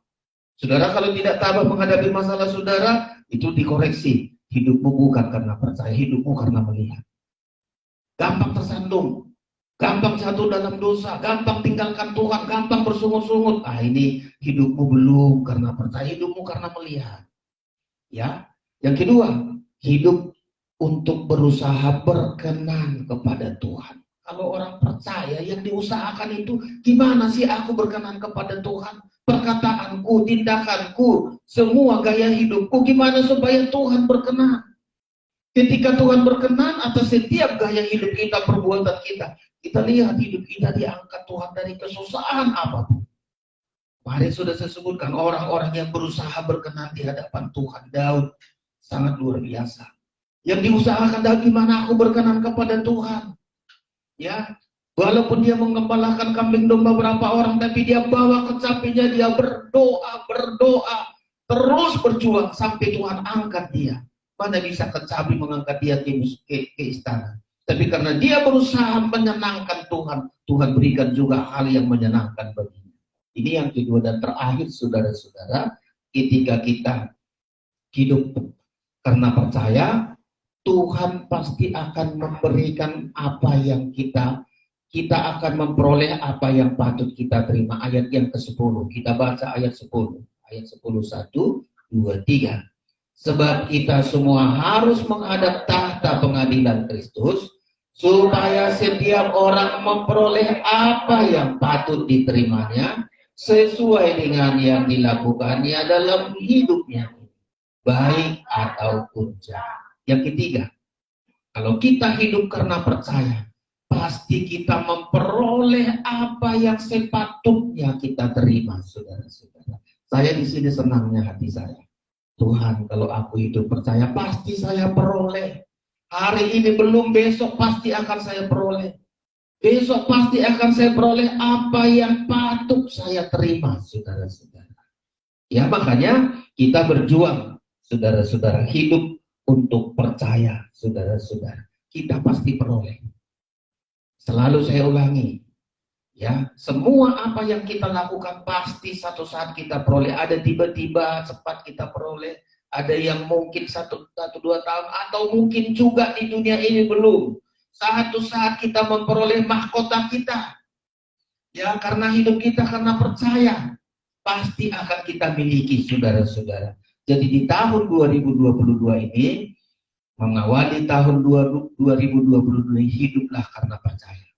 Saudara, kalau tidak tabah menghadapi masalah saudara, itu dikoreksi. Hidupmu bukan karena percaya, hidupmu karena melihat. Gampang tersandung, gampang jatuh dalam dosa, gampang tinggalkan Tuhan, gampang bersungut-sungut. Ini hidupmu belum karena percaya, hidupmu karena melihat. Ya, yang kedua, hidup untuk berusaha berkenan kepada Tuhan. Kalau orang percaya, yang diusahakan itu gimana sih aku berkenan kepada Tuhan? Perkataanku, tindakanku, semua gaya hidupku, gimana supaya Tuhan berkenan? Ketika Tuhan berkenan atas setiap gaya hidup kita, perbuatan kita, kita lihat hidup kita diangkat Tuhan dari kesusahan apapun. Kemarin sudah saya sebutkan orang-orang yang berusaha berkenan di hadapan Tuhan. Daud Sangat luar biasa. Yang diusahakan bagaimana aku berkenan kepada Tuhan. Ya, walaupun dia mengembalakan kambing domba berapa orang, tapi dia bawa kecapinya, dia berdoa, terus berjuang sampai Tuhan angkat dia. Mana bisa kecapi mengangkat dia ke istana. Tapi karena dia berusaha menyenangkan Tuhan, Tuhan berikan juga hal yang menyenangkan baginya. Ini yang kedua dan terakhir, saudara-saudara, ketika kita hidup karena percaya, Tuhan pasti akan memberikan apa yang kita akan memperoleh apa yang patut kita terima. Ayat yang ke-10, kita baca ayat 10. Ayat 10, 1, 2, 3. Sebab kita semua harus menghadap tahta pengadilan Kristus, supaya setiap orang memperoleh apa yang patut diterimanya, sesuai dengan yang dilakukannya dalam hidupnya, baik ataupun jahat. Yang ketiga, kalau kita hidup karena percaya, pasti kita memperoleh apa yang sepatutnya kita terima, saudara-saudara. Saya di sini senangnya hati saya. Tuhan, kalau aku hidup percaya, pasti saya peroleh. Hari ini belum, besok pasti akan saya peroleh. Besok pasti akan saya peroleh apa yang patut saya terima, saudara-saudara. Ya, makanya kita berjuang, saudara-saudara, hidup untuk percaya, saudara-saudara. Kita pasti peroleh. Selalu saya ulangi, ya, semua apa yang kita lakukan pasti satu saat kita peroleh. Ada tiba-tiba cepat kita peroleh, ada yang mungkin 1-2 tahun, atau mungkin juga di dunia ini belum. Satu saat kita memperoleh mahkota kita, ya, karena hidup kita karena percaya, pasti akan kita miliki, saudara-saudara. Jadi di tahun 2022 ini, mengawali tahun 2022, hiduplah karena percaya.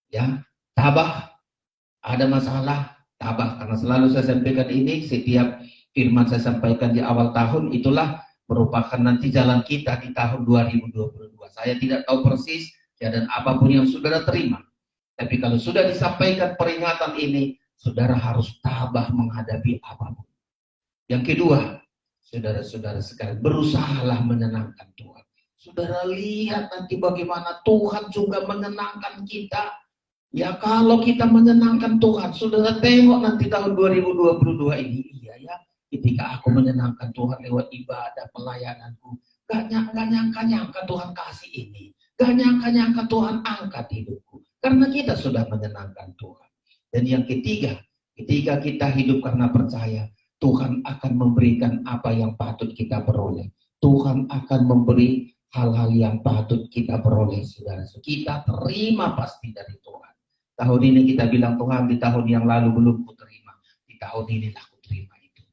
Ya, tabah, ada masalah, tabah. Karena selalu saya sampaikan ini, setiap firman saya sampaikan di awal tahun, itulah merupakan nanti jalan kita di tahun 2022. Saya tidak tahu persis ya, dan apapun yang saudara terima. Tapi kalau sudah disampaikan peringatan ini, saudara harus tabah menghadapi apapun. Yang kedua, saudara-saudara sekalian, berusahalah menyenangkan Tuhan. Saudara lihat nanti bagaimana Tuhan juga menyenangkan kita. Ya, kalau kita menyenangkan Tuhan, saudara tengok nanti tahun 2022 ini, iya ya, ketika aku menyenangkan Tuhan lewat ibadah, pelayananku, gak nyangka-nyangka Tuhan kasih ini, gak nyangka-nyangka Tuhan angkat hidupku, karena kita sudah menyenangkan Tuhan. Dan yang ketiga, ketika kita hidup karena percaya, Tuhan akan memberikan apa yang patut kita peroleh. Tuhan akan memberi hal-hal yang patut kita peroleh, saudara. Kita terima pasti dari Tuhan. Tahun ini kita bilang, Tuhan, di tahun yang lalu belum kuterima, di tahun ini aku terima itu.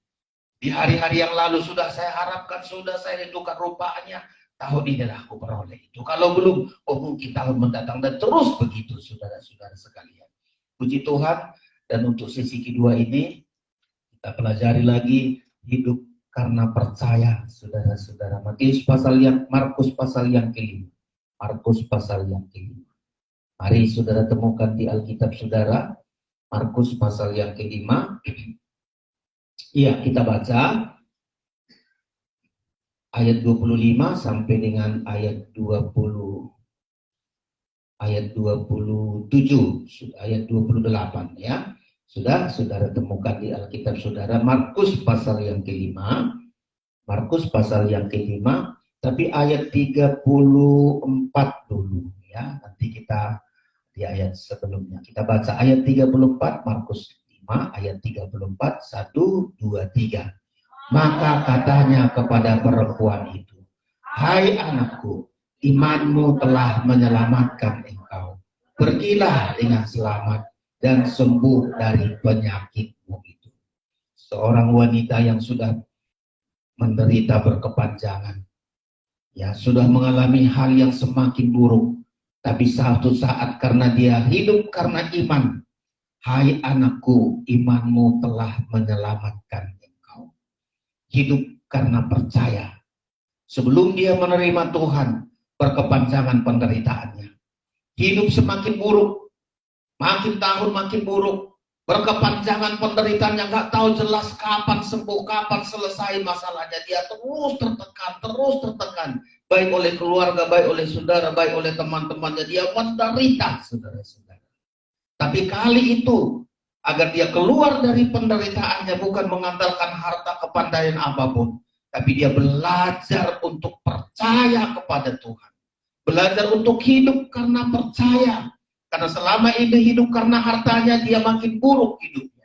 Di hari-hari yang lalu sudah saya harapkan, sudah saya rindukan rupanya, tahun ini aku peroleh itu. Kalau belum, mungkin tahun mendatang, dan terus begitu, saudara-saudara sekalian. Puji Tuhan. Dan untuk sesi kedua ini, kita pelajari lagi hidup karena percaya, saudara-saudara. Markus pasal yang kelima. Markus pasal yang kelima. Mari saudara temukan di Alkitab saudara, Markus pasal yang kelima. Iya, kita baca ayat 25 sampai dengan ayat 27, ayat 28 ya. Sudah saudara temukan di Alkitab saudara, Markus pasal yang kelima. Markus pasal yang kelima, tapi ayat 34 dulu ya. Nanti kita di ayat sebelumnya. Kita baca ayat 34, Markus 5, ayat 34, 1, 2, 3. Maka katanya kepada perempuan itu, hai anakku, imanmu telah menyelamatkan engkau. Pergilah dengan selamat dan sembuh dari penyakitmu itu. Seorang wanita yang sudah menderita berkepanjangan, ya, sudah mengalami hal yang semakin buruk. Tapi satu saat karena dia hidup karena iman. Hai anakku, imanmu telah menyelamatkan engkau. Hidup karena percaya. Sebelum dia menerima Tuhan, berkepanjangan penderitaannya. Hidup semakin buruk. Makin tahun makin buruk. Berkepanjangan penderitaannya, nggak tahu jelas kapan sembuh, kapan selesai masalahnya. Dia terus tertekan, baik oleh keluarga, baik oleh saudara, baik oleh teman-temannya. Dia menderita, saudara-saudara. Tapi kali itu, agar dia keluar dari penderitaannya, bukan mengandalkan harta kepandaian apapun, tapi dia belajar untuk percaya kepada Tuhan. Belajar untuk hidup karena percaya. Karena selama ini hidup karena hartanya, dia makin buruk hidupnya.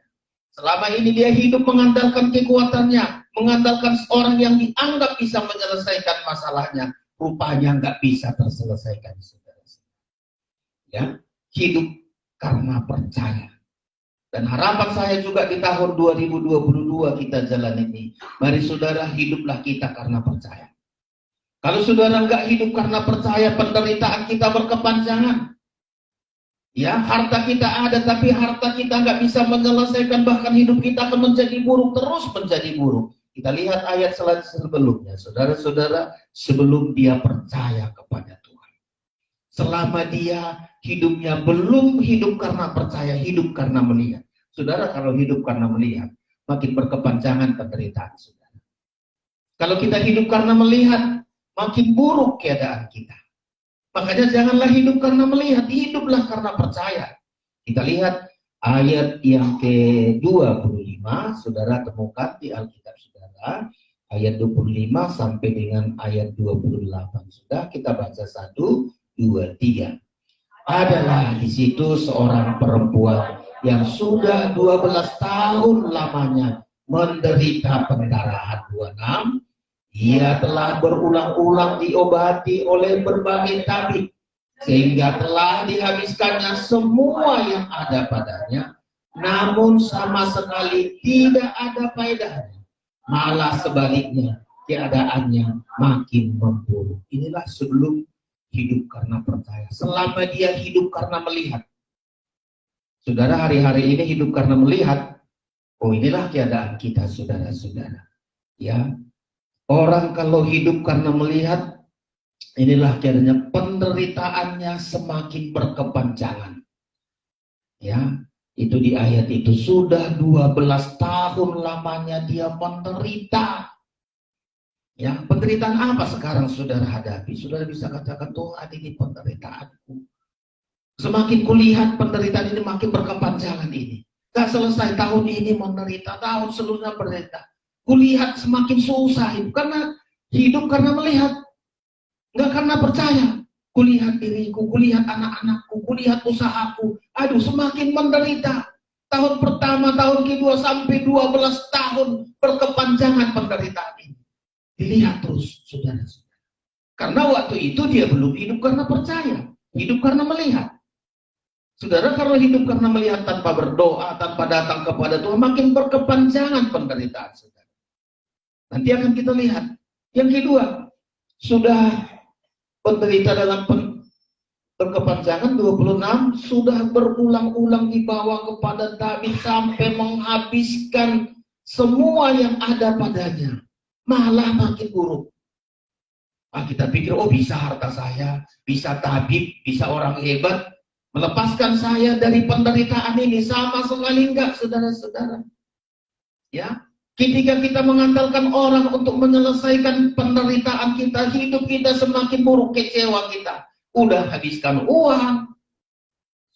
Selama ini dia hidup mengandalkan kekuatannya, mengandalkan seorang yang dianggap bisa menyelesaikan masalahnya. Rupanya nggak bisa terselesaikan, saudara-saudara. Ya, hidup karena percaya. Dan harapan saya juga di tahun 2022 kita jalan ini. Mari saudara, hiduplah kita karena percaya. Kalau saudara nggak hidup karena percaya, penderitaan kita berkepanjangan. Ya, harta kita ada, tapi harta kita nggak bisa menyelesaikan, bahkan hidup kita akan menjadi buruk, terus menjadi buruk. Kita lihat ayat sebelumnya, saudara-saudara, sebelum dia percaya kepada Tuhan. Selama dia hidupnya belum hidup karena percaya, hidup karena melihat. Saudara, kalau hidup karena melihat, makin berkepanjangan penderitaan saudara. Kalau kita hidup karena melihat, makin buruk keadaan kita. Makanya janganlah hidup karena melihat, hiduplah karena percaya. Kita lihat ayat yang ke-25, saudara temukan di Alkitab saudara, ayat 25 sampai dengan ayat 28. Sudah kita baca 1, 2, 3. Adalah di situ seorang perempuan yang sudah 12 tahun lamanya menderita pendarahan. 26. Ia telah berulang-ulang diobati oleh berbagai tabib, sehingga telah dihabiskannya semua yang ada padanya, namun sama sekali tidak ada faedahnya. Malah sebaliknya, keadaannya makin memburuk. Inilah sebelum hidup karena percaya. Selama dia hidup karena melihat. Saudara, hari-hari ini hidup karena melihat. Oh, inilah keadaan kita, saudara-saudara. Ya. Orang kalau hidup karena melihat, inilah keadaannya, penderitaannya semakin berkepanjangan. Ya, itu di ayat itu, sudah 12 tahun lamanya dia menderita. Ya, penderitaan apa sekarang saudara hadapi? Saudara bisa katakan, Tuhan, ini penderitaanku. Semakin kulihat penderitaan ini makin berkepanjangan ini. Gak selesai tahun ini menderita, tahun seluruhnya menderita. Kulihat semakin susah hidup, karena hidup karena melihat, nggak karena percaya. Kulihat diriku, kulihat anak-anakku, kulihat usahaku, aduh semakin menderita. Tahun pertama, tahun kedua, sampai 12 tahun berkepanjangan penderitaan ini. Dilihat terus, saudara-saudara. Karena waktu itu dia belum hidup karena percaya, hidup karena melihat. Saudara, kalau hidup karena melihat tanpa berdoa, tanpa datang kepada Tuhan, makin berkepanjangan penderitaan saudara. Nanti akan kita lihat. Yang kedua, sudah penderita dalam berkepanjangan 26, sudah berulang-ulang dibawa kepada tabib sampai menghabiskan semua yang ada padanya. Malah makin buruk. Kita pikir, oh bisa harta saya, bisa tabib, bisa orang hebat, melepaskan saya dari penderitaan ini. Sama sekali enggak, saudara-saudara. Ya. Ketika kita mengandalkan orang untuk menyelesaikan penderitaan kita, hidup kita semakin buruk, kecewa kita. Udah habiskan uang,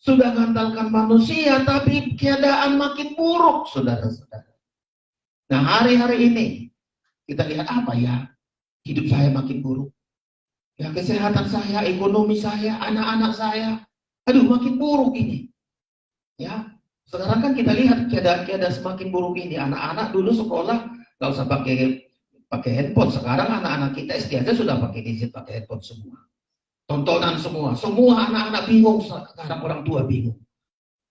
sudah mengandalkan manusia, tapi keadaan makin buruk, saudara-saudara. Nah, hari-hari ini, kita lihat apa ya? Hidup saya makin buruk. Ya, kesehatan saya, ekonomi saya, anak-anak saya, aduh makin buruk ini. Ya. Sekarang kan kita lihat keadaan semakin buruk ini. Anak-anak dulu sekolah nggak usah pakai handphone. Sekarang anak-anak kita SD aja sudah pakai gadget, pakai handphone semua. Tontonan semua. Semua anak-anak bingung. Sekarang orang tua bingung.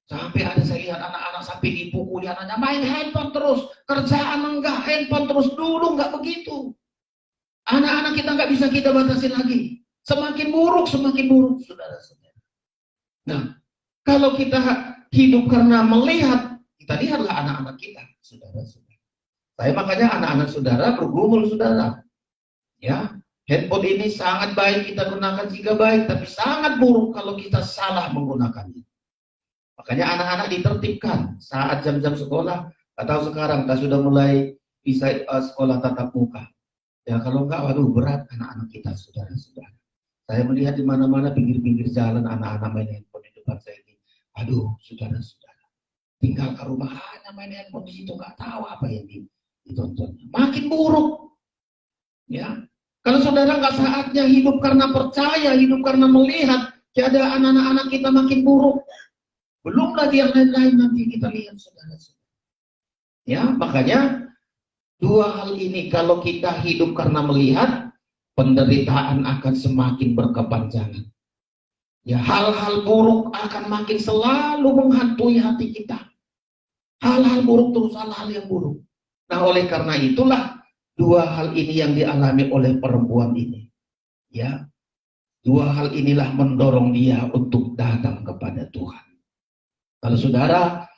Sampai ada saya lihat anak-anak sampai dipukuli anaknya, main handphone terus. Kerjaan enggak, handphone terus. Dulu nggak begitu. Anak-anak kita nggak bisa kita batasi lagi. Semakin buruk, saudara-saudara. Nah, kalau kita hidup karena melihat, kita lihatlah anak-anak kita, saudara-saudara. Saya makanya anak-anak saudara bergumul, saudara. Ya, handphone ini sangat baik kita gunakan jika baik, tapi sangat buruk kalau kita salah menggunakannya. Makanya anak-anak ditertibkan saat jam-jam sekolah, atau sekarang kita sudah mulai bisa sekolah tatap muka. Ya kalau enggak, waduh berat anak-anak kita, saudara-saudara. Saya melihat di mana-mana pinggir-pinggir jalan anak-anak main handphone di depan saya ini. Aduh, saudara-saudara. Tinggal ke rumah hanya main handphone di situ, nggak tahu apa yang ditontonnya. Makin buruk. Ya, kalau saudara nggak saatnya hidup karena percaya, hidup karena melihat, keadaan anak-anak kita makin buruk. Belum lagi yang lain-lain nanti kita lihat, saudara-saudara. Ya, makanya dua hal ini kalau kita hidup karena melihat, penderitaan akan semakin berkepanjangan. Ya, hal-hal buruk akan makin selalu menghantui hati kita. Hal-hal buruk terus, hal-hal yang buruk. Nah, oleh karena itulah dua hal ini yang dialami oleh perempuan ini. Ya, dua hal inilah mendorong dia untuk datang kepada Tuhan. Kalau saudara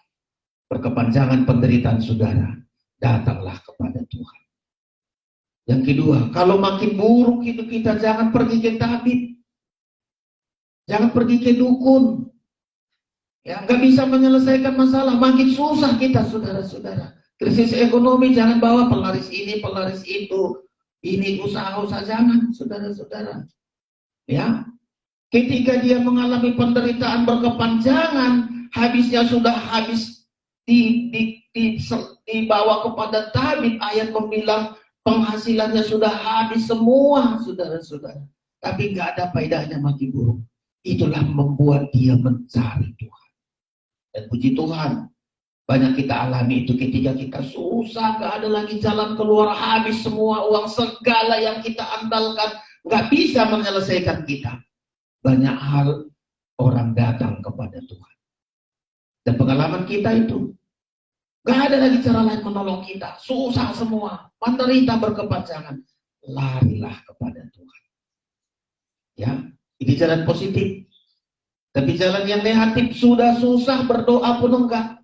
berkepanjangan penderitaan saudara, datanglah kepada Tuhan. Yang kedua, kalau makin buruk hidup kita, jangan pergi ke tabib. Jangan pergi ke dukun. Ya, nggak bisa menyelesaikan masalah. Makin susah kita, saudara-saudara. Krisis ekonomi, jangan bawa pelaris ini, pelaris itu. Ini usaha-usaha, jangan, saudara-saudara. Ya, ketika dia mengalami penderitaan berkepanjangan, habisnya sudah habis dibawa kepada tabib. Ayat membilang penghasilannya sudah habis semua, saudara-saudara. Tapi nggak ada faedahnya, makin buruk. Itulah membuat dia mencari Tuhan. Dan puji Tuhan, banyak kita alami itu ketika kita susah, nggak ada lagi jalan keluar, habis semua uang, segala yang kita andalkan nggak bisa menyelesaikan kita. Banyak hal orang datang kepada Tuhan. Dan pengalaman kita itu, nggak ada lagi cara lain menolong kita. Susah semua, penderita berkepanjangan. Larilah kepada Tuhan. Ya, ini jalan positif. Tapi jalan yang negatif, sudah susah berdoa pun enggak.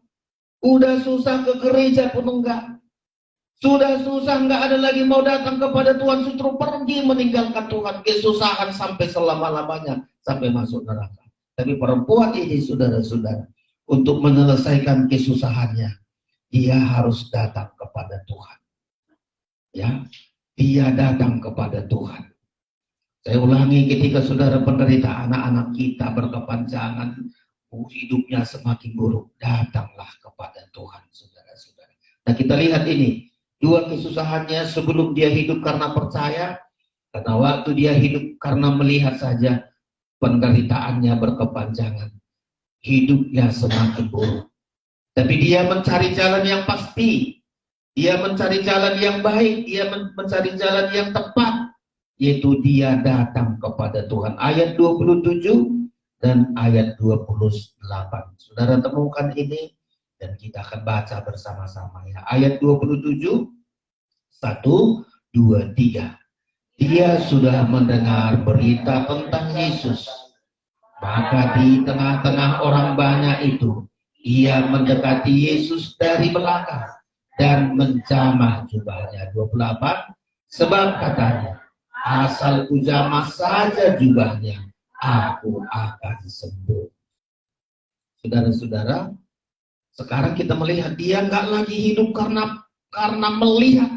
Udah susah ke gereja pun enggak. Sudah susah, nggak ada lagi mau datang kepada Tuhan, justru pergi meninggalkan Tuhan. Kesusahan sampai selama-lamanya, sampai masuk neraka. Tapi perempuan ini, saudara-saudara, untuk menyelesaikan kesusahannya, dia harus datang kepada Tuhan. Ya, dia datang kepada Tuhan. Saya ulangi, ketika saudara penderita, anak-anak kita berkepanjangan, hidupnya semakin buruk, datanglah kepada Tuhan, saudara-saudara. Nah, kita lihat ini, dua kesusahannya sebelum dia hidup karena percaya, karena waktu dia hidup karena melihat saja, penderitaannya berkepanjangan, hidupnya semakin buruk. Tapi dia mencari jalan yang pasti, dia mencari jalan yang baik, dia mencari jalan yang tepat, yaitu dia datang kepada Tuhan. Ayat 27 dan ayat 28. Saudara temukan ini dan kita akan baca bersama-sama ya. Ayat 27, 1, 2, 3. Dia sudah mendengar berita tentang Yesus. Maka di tengah-tengah orang banyak itu, ia mendekati Yesus dari belakang dan menjamah jubahnya. 28. Sebab katanya, asal ku jamah saja jubahnya, aku akan sembuh. Saudara-saudara, sekarang kita melihat dia nggak lagi hidup karena melihat,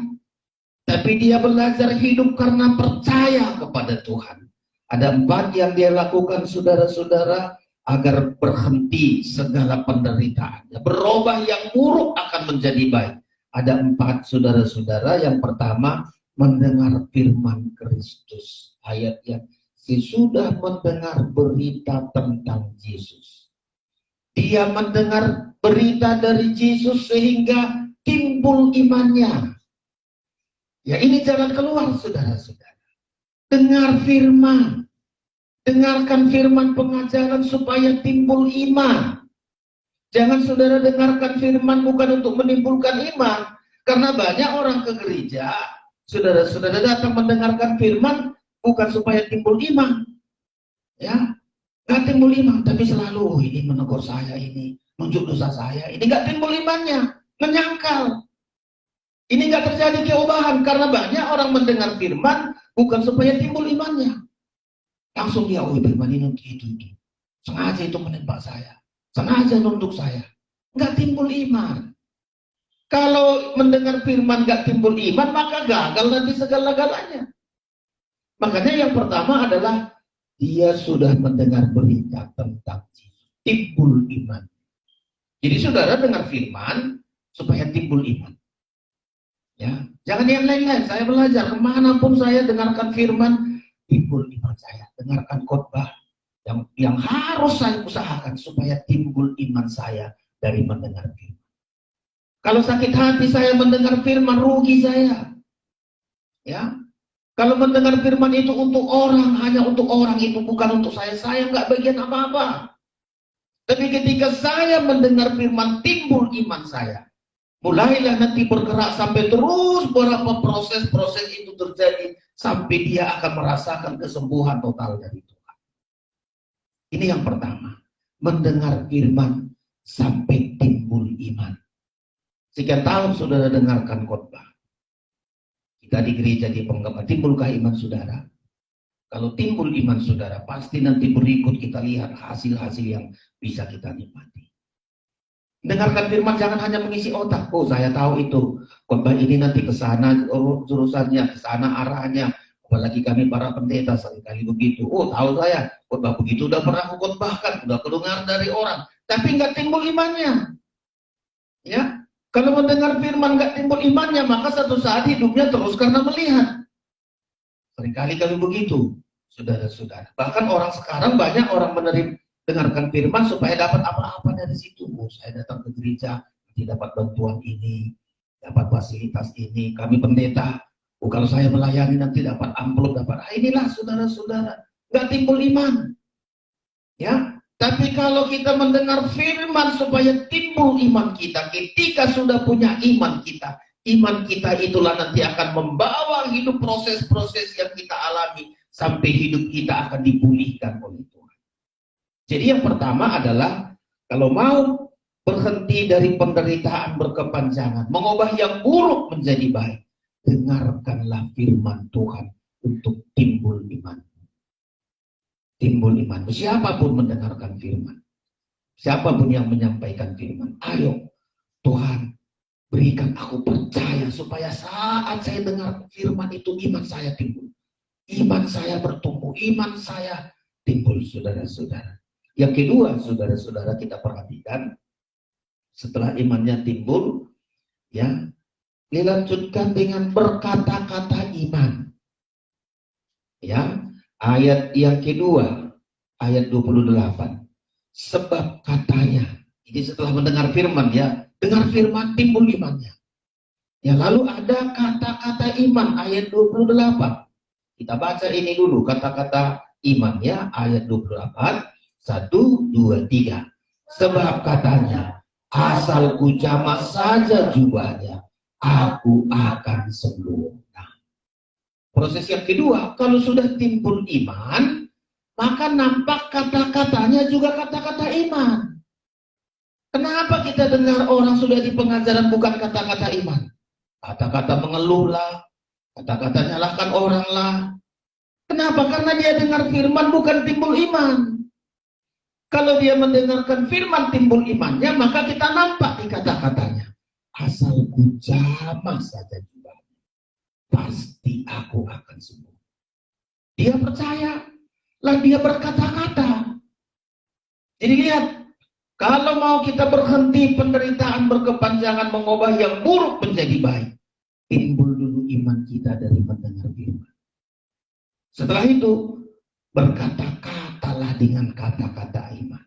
tapi dia belajar hidup karena percaya kepada Tuhan. Ada 4 yang dia lakukan, saudara-saudara, agar berhenti segala penderitaannya. Berubah yang buruk akan menjadi baik. Ada 4, saudara-saudara. Yang pertama, mendengar firman Kristus. Ayat yang sesudah mendengar berita tentang Yesus. Dia mendengar berita dari Yesus sehingga timbul imannya. Ya, ini jalan keluar, saudara-saudara. Dengar firman. Dengarkan firman pengajaran supaya timbul iman. Jangan saudara dengarkan firman bukan untuk menimbulkan iman. Karena banyak orang ke gereja, saudara-saudara datang mendengarkan firman bukan supaya timbul iman. Ya, gak timbul iman, tapi selalu ini menegur saya, ini nunjuk dosa saya, ini gak timbul imannya, menyangkal. Ini gak terjadi keobahan karena banyak orang mendengar firman bukan supaya timbul imannya. Langsung dia, oh firman ini itu. Sengaja itu menimpa saya. sengaja nunduk saya. Nggak timbul iman. Kalau mendengar firman nggak timbul iman, maka gagal nanti segala-galanya. Makanya yang pertama adalah dia sudah mendengar berita tentang Yesus, timbul iman. Jadi saudara dengar firman supaya timbul iman. Ya, jangan yang lain-lain. Saya belajar kemanapun saya dengarkan firman, timbul iman saya. Dengarkan khotbah yang harus saya usahakan supaya timbul iman saya dari mendengar firman. Kalau sakit hati saya mendengar firman, rugi saya. Ya, kalau mendengar firman itu untuk orang, hanya untuk orang, itu bukan untuk saya nggak bagian apa-apa. Tapi ketika saya mendengar firman, timbul iman saya. Mulailah nanti bergerak sampai terus berapa proses-proses itu terjadi sampai dia akan merasakan kesembuhan total dari Tuhan. Ini yang pertama, mendengar firman sampai timbul iman. Sekian tahun saudara dengarkan khotbah. Kita di gereja di penggema, timbulkah iman saudara? Kalau timbul iman saudara, pasti nanti berikut kita lihat hasil-hasil yang bisa kita nikmati. Dengarkan firman, jangan hanya mengisi otak. Oh, saya tahu itu. Khotbah ini nanti ke sana, oh, jurusannya, ke sana arahnya. Apalagi kami para pendeta seringkali begitu. Oh, tahu saya. Khotbah begitu udah pernah aku khotbahkan, udah kedengar dari orang. Tapi nggak timbul imannya. Ya, kalau mendengar firman nggak timbul imannya, maka satu saat hidupnya terus karena melihat. Seringkali kami begitu, saudara-saudara. Bahkan orang sekarang banyak orang dengarkan firman supaya dapat apa-apa dari situ. Oh, saya datang ke gereja, nanti dapat bantuan ini, dapat fasilitas ini. Kami pendeta, oh, kalau saya melayani nanti dapat amplop, dapat. Inilah saudara-saudara, nggak timbul iman. Ya, tapi kalau kita mendengar firman supaya timbul iman kita, ketika sudah punya iman kita itulah nanti akan membawa hidup proses-proses yang kita alami sampai hidup kita akan dipulihkan oleh Tuhan. Jadi yang pertama adalah kalau mau berhenti dari penderitaan berkepanjangan, mengubah yang buruk menjadi baik, dengarkanlah firman Tuhan untuk timbul iman. Timbul iman. Siapapun mendengarkan firman, siapapun yang menyampaikan firman, ayo Tuhan berikan aku percaya supaya saat saya dengar firman itu iman saya timbul, iman saya bertumbuh, iman saya timbul, saudara-saudara. Yang kedua, saudara-saudara, kita perhatikan setelah imannya timbul, ya, dilanjutkan dengan berkata-kata iman. Ya, ayat yang kedua, ayat 28. Sebab katanya, ini setelah mendengar firman, ya, dengar firman timbul imannya. Ya, lalu ada kata-kata iman, ayat 28. Kita baca ini dulu, kata-kata iman, ya, ayat 28. 1, 2, 3. Sebab katanya, asal ku jamah saja jubahnya, aku akan sembuh. Nah, proses yang kedua, kalau sudah timbul iman, maka nampak kata-katanya juga kata-kata iman. Kenapa kita dengar orang sudah di pengajaran bukan kata-kata iman? Kata-kata mengeluhlah, kata-kata nyalahkan orang lah. Kenapa? Karena dia dengar firman bukan timbul iman. Kalau dia mendengarkan firman timbul imannya, maka kita nampak di kata-katanya. Asal ku jamah saja juga, pasti aku akan sembuh. Dia percaya, lah dia berkata-kata. Jadi lihat, kalau mau kita berhenti penderitaan berkepanjangan, mengubah yang buruk menjadi baik, timbul dulu iman kita dari mendengar firman. Setelah itu, berkata-katalah dengan kata-kata iman.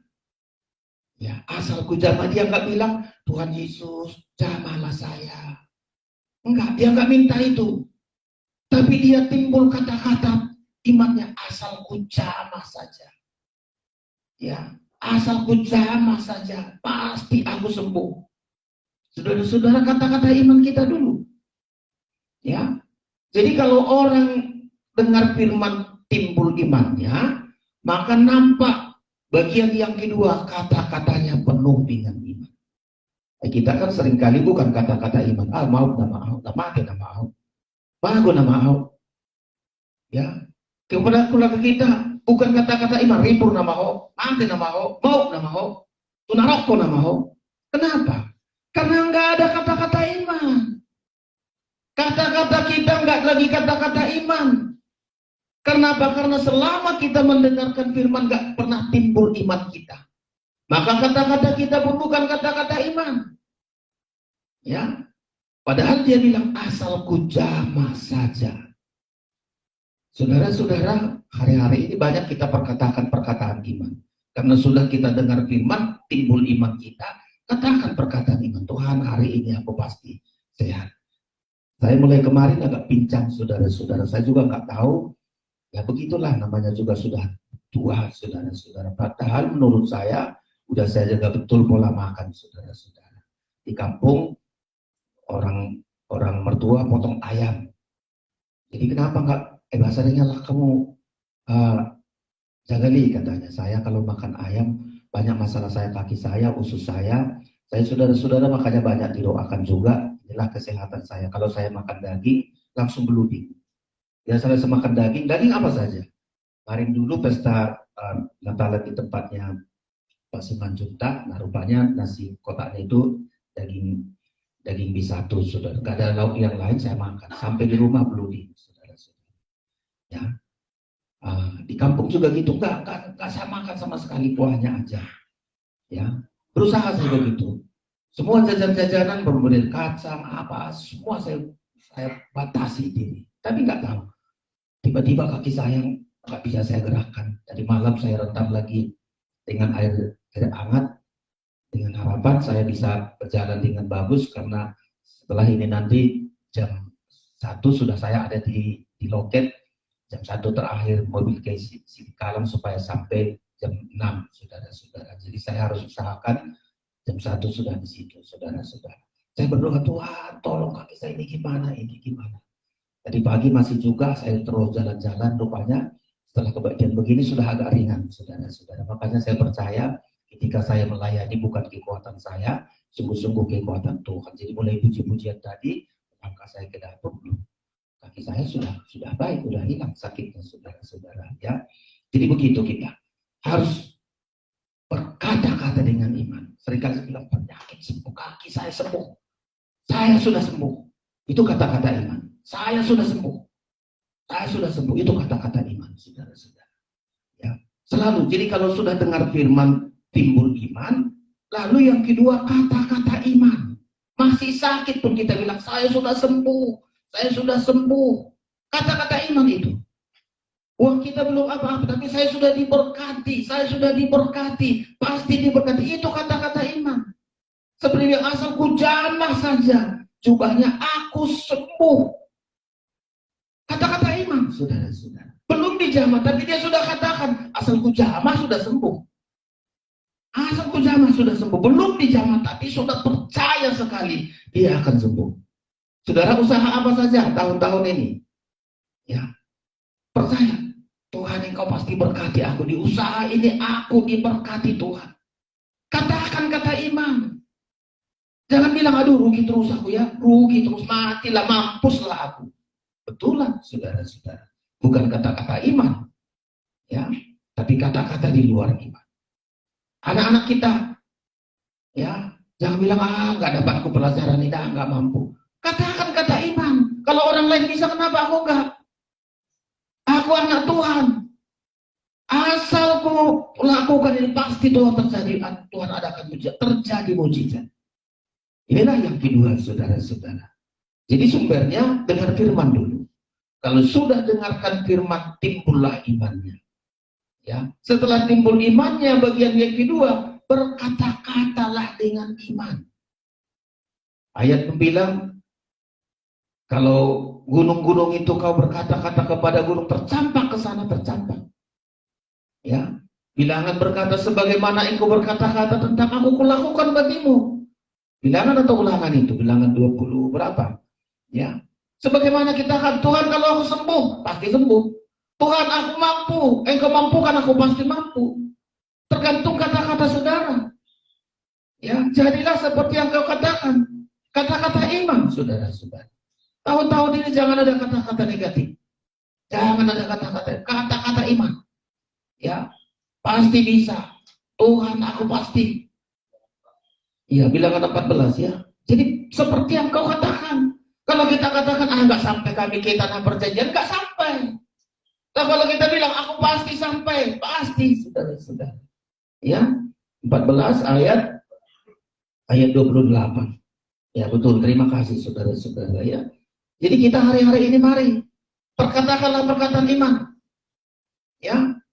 Ya, asal ku jamah, dia nggak bilang, Tuhan Yesus, jamahlah saya. Enggak, dia nggak minta itu. Tapi dia timbul kata-kata imannya, asal ku jamah saja. Ya, asal ku jamah saja, pasti aku sembuh. Saudara-saudara, kata-kata iman kita dulu. Ya, jadi kalau orang dengar firman timbul imannya, maka nampak bagian yang kedua, kata-katanya penuh dengan iman. Kita kan seringkali bukan kata-kata iman. Ah, mau na mau, mati na mau. Bago na mau. Ya, kepada keluarga kita bukan kata-kata iman, ribur na mau, mati na mau na mau. Tunaroko namaho. Kenapa? Karena nggak ada kata-kata iman. Kata-kata kita nggak lagi kata-kata iman. Kenapa? Karena selama kita mendengarkan firman nggak pernah timbul iman kita. Maka kata-kata kita pun bukan kata-kata iman. Ya, padahal dia bilang asalku jamah saja. Saudara-saudara, hari-hari ini banyak kita perkatakan perkataan iman. Karena sudah kita dengar firman, timbul iman kita, katakan perkataan iman. Tuhan, hari ini aku pasti sehat. Saya mulai kemarin agak pincang, saudara-saudara. Saya juga nggak tahu. Ya begitulah, namanya juga sudah tua, saudara-saudara. Padahal menurut saya, udah saya jaga betul pola makan, saudara-saudara. Di kampung, orang mertua potong ayam. Jadi kenapa nggak, bahasanya lah kamu jaga li, katanya. Saya kalau makan ayam, banyak masalah saya, kaki saya, usus saya saudara-saudara makanya banyak didoakan juga. Inilah kesehatan saya. Kalau saya makan daging, langsung beluding. Ya saya makan daging apa saja. Kemarin dulu pesta Natalan di tempatnya Pak Simanjuntak, nah rupanya nasi kotaknya itu daging B1, saudara. Gak ada lauk yang lain saya makan. Sampai di rumah beluding, saudara-saudara. Ya, di kampung juga gitu. Gak saya makan sama sekali, kuahnya aja. Ya, berusaha saya begitu. Semua jajan-jajanan bermodel kacang apa, semua saya batasi diri. Tapi nggak tahu. Tiba-tiba kaki saya nggak bisa saya gerakkan. Dari malam saya rendam lagi dengan air hangat. Dengan harapan saya bisa berjalan dengan bagus, karena setelah ini nanti jam 1 sudah saya ada di loket, jam 1 terakhir mobil ke Sitikalang supaya sampai jam 6, saudara-saudara. Jadi saya harus usahakan jam 1 sudah di situ, saudara-saudara. Saya berdoa, Tuhan tolong kaki saya ini gimana. Tadi pagi masih juga saya terus jalan-jalan, rupanya setelah kebagian begini sudah agak ringan, saudara-saudara. Makanya saya percaya ketika saya melayani bukan kekuatan saya, sungguh-sungguh kekuatan Tuhan. Jadi mulai puji-pujian tadi, langkah saya ke dapur, kaki saya sudah baik, sudah hilang sakitnya, saudara-saudara. Ya, jadi begitu kita harus berkata-kata dengan iman. Seringkali saya bilang penyakit sembuh, kaki saya sembuh, saya sudah sembuh. Itu kata-kata iman. Saya sudah sembuh. Itu kata-kata iman, saudara-saudara. Ya, selalu. Jadi kalau sudah dengar firman timbul iman, lalu yang kedua kata-kata iman. Masih sakit pun kita bilang saya sudah sembuh. Kata-kata iman itu. Uang kita belum apa-apa, tapi saya sudah diberkati. Pasti diberkati. Itu kata-kata iman. Seperti yang asalku jamah saja, jubahnya aku sembuh. Kata-kata iman, saudara-saudara. Belum dijamah, tapi dia sudah katakan, asalku jamah sudah sembuh. Belum dijamah, tapi sudah percaya sekali dia akan sembuh. Saudara usaha apa saja tahun-tahun ini, ya percaya Tuhan, engkau pasti berkati aku di usaha ini, aku diberkati Tuhan. Katakan kata iman. Jangan bilang aduh rugi terus aku ya, matilah, mampuslah aku. Betulan, saudara-saudara. Bukan kata-kata iman, ya, tapi kata-kata di luar iman. Anak-anak kita, ya, jangan bilang nggak dapat aku pelajaran ini, nggak mampu. Katakan kata iman. Kalau orang lain bisa, kenapa aku enggak? Aku anak Tuhan. Asalku lakukan ini pasti Tuhan terjadi. Tuhan adakan mujizat, terjadi mujizat. Inilah yang kedua, saudara-saudara. Jadi sumbernya dengar firman dulu. Kalau sudah dengarkan firman, timbullah imannya. Ya, setelah timbul imannya, bagian yang kedua, berkata-katalah dengan iman. Ayat bilang, kalau gunung-gunung itu kau berkata-kata kepada gunung, tercampak ke sana, tercampak. Ya, bilangan berkata, sebagaimana engkau berkata-kata tentang aku, kulakukan bagimu. Bilangan atau ulangan itu? Bilangan 20 berapa? Ya, sebagaimana kita akan, Tuhan kalau aku sembuh, pasti sembuh. Tuhan aku mampu, engkau mampukan aku pasti mampu. Tergantung kata-kata saudara. Ya, jadilah seperti yang kau katakan. Kata-kata iman, saudara-saudara. Tahun-tahun ini jangan ada kata-kata negatif. Jangan ada kata-kata iman. Ya, pasti bisa. Tuhan aku pasti. Iya, bilangan 14 ya. Jadi seperti yang kau katakan. Kalau kita katakan, nggak sampai kami ke tanah perjanjian, nggak sampai. Nah, kalau kita bilang, aku pasti sampai, pasti, saudara-saudara. Ya, 14 ayat 28. Ya betul, terima kasih saudara-saudara ya. Jadi kita hari-hari ini mari perkatakanlah perkataan iman. Ya.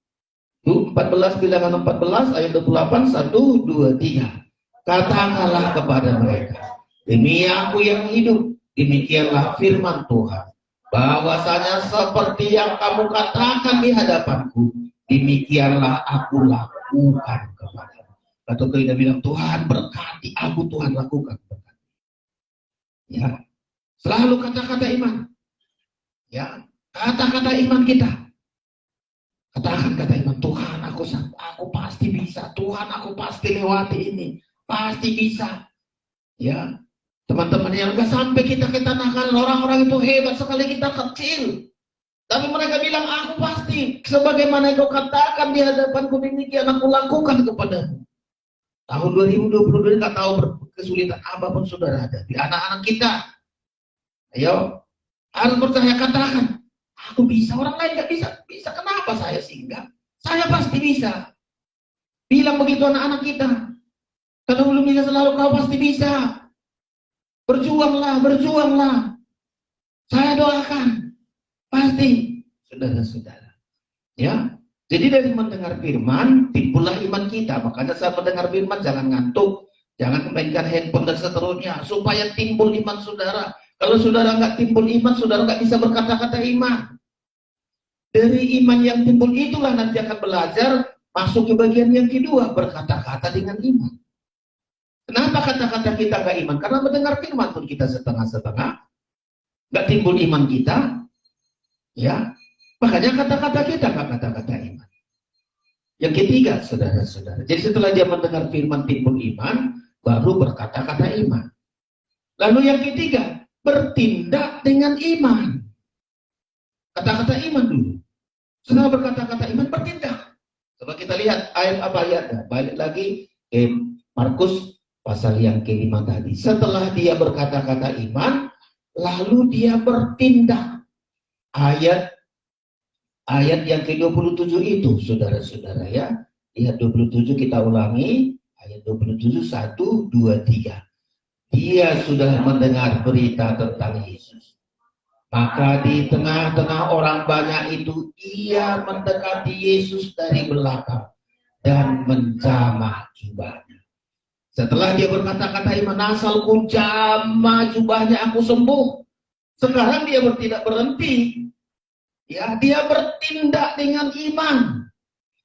14 bilangan 14 ayat 28 1 2 3. Katakanlah kepada mereka, demi aku yang hidup, demikianlah firman Tuhan, bahwasanya seperti yang kamu katakan di hadapanku, demikianlah aku lakukan kepadamu. Atau kita bilang, Tuhan berkati aku, Tuhan lakukan berkati. Ya, selalu kata-kata iman. Ya, kata-kata iman kita. Katakan kata iman, Tuhan aku pasti bisa, Tuhan aku pasti lewati ini, pasti bisa. Ya, teman-teman yang nggak sampai kita ke tanah Kanan, orang-orang itu hebat sekali, kita kecil. Tapi mereka bilang, aku pasti, sebagaimana kau katakan di hadapanku, demikian aku lakukan kepadamu. Tahun 2022 nggak tahu kesulitan apapun saudara ada di anak-anak kita. Ayo, harus percaya, katakan, aku bisa, orang lain nggak bisa. Bisa kenapa saya sih enggak? Saya pasti bisa. Bilang begitu anak-anak kita. Kalau belum bisa selalu, kau pasti bisa. Berjuanglah, berjuanglah. Saya doakan. Pasti, saudara-saudara. Ya, jadi dari mendengar firman, timbullah iman kita. Makanya saat mendengar firman, jangan ngantuk. Jangan mainkan handphone dan seterusnya. Supaya timbul iman saudara. Kalau saudara nggak timbul iman, saudara nggak bisa berkata-kata iman. Dari iman yang timbul itulah nanti akan belajar masuk ke bagian yang kedua, berkata-kata dengan iman. Kenapa kata-kata kita nggak iman? Karena mendengar firman pun kita setengah-setengah, nggak timbul iman kita, ya. Makanya kata-kata kita nggak kata-kata iman. Yang ketiga, saudara-saudara. Jadi setelah dia mendengar firman timbul iman, baru berkata-kata iman. Lalu yang ketiga, bertindak dengan iman. Kata-kata iman dulu. Setelah berkata-kata iman, bertindak. Coba kita lihat ayat apa ayatnya. Balik lagi Markus pasal yang ke-5 tadi. Setelah dia berkata-kata iman, lalu dia bertindak. Ayat yang ke-27 itu, saudara-saudara ya. Ayat 27 kita ulangi. Ayat 27, 1, 2, 3. Dia sudah mendengar berita tentang Yesus. Maka di tengah-tengah orang banyak itu, ia mendekati Yesus dari belakang dan menjamah jubahnya. Setelah dia berkata-kata iman, asalku jamah jubahnya aku sembuh. Sekarang dia tidak berhenti. Ya, dia bertindak dengan iman.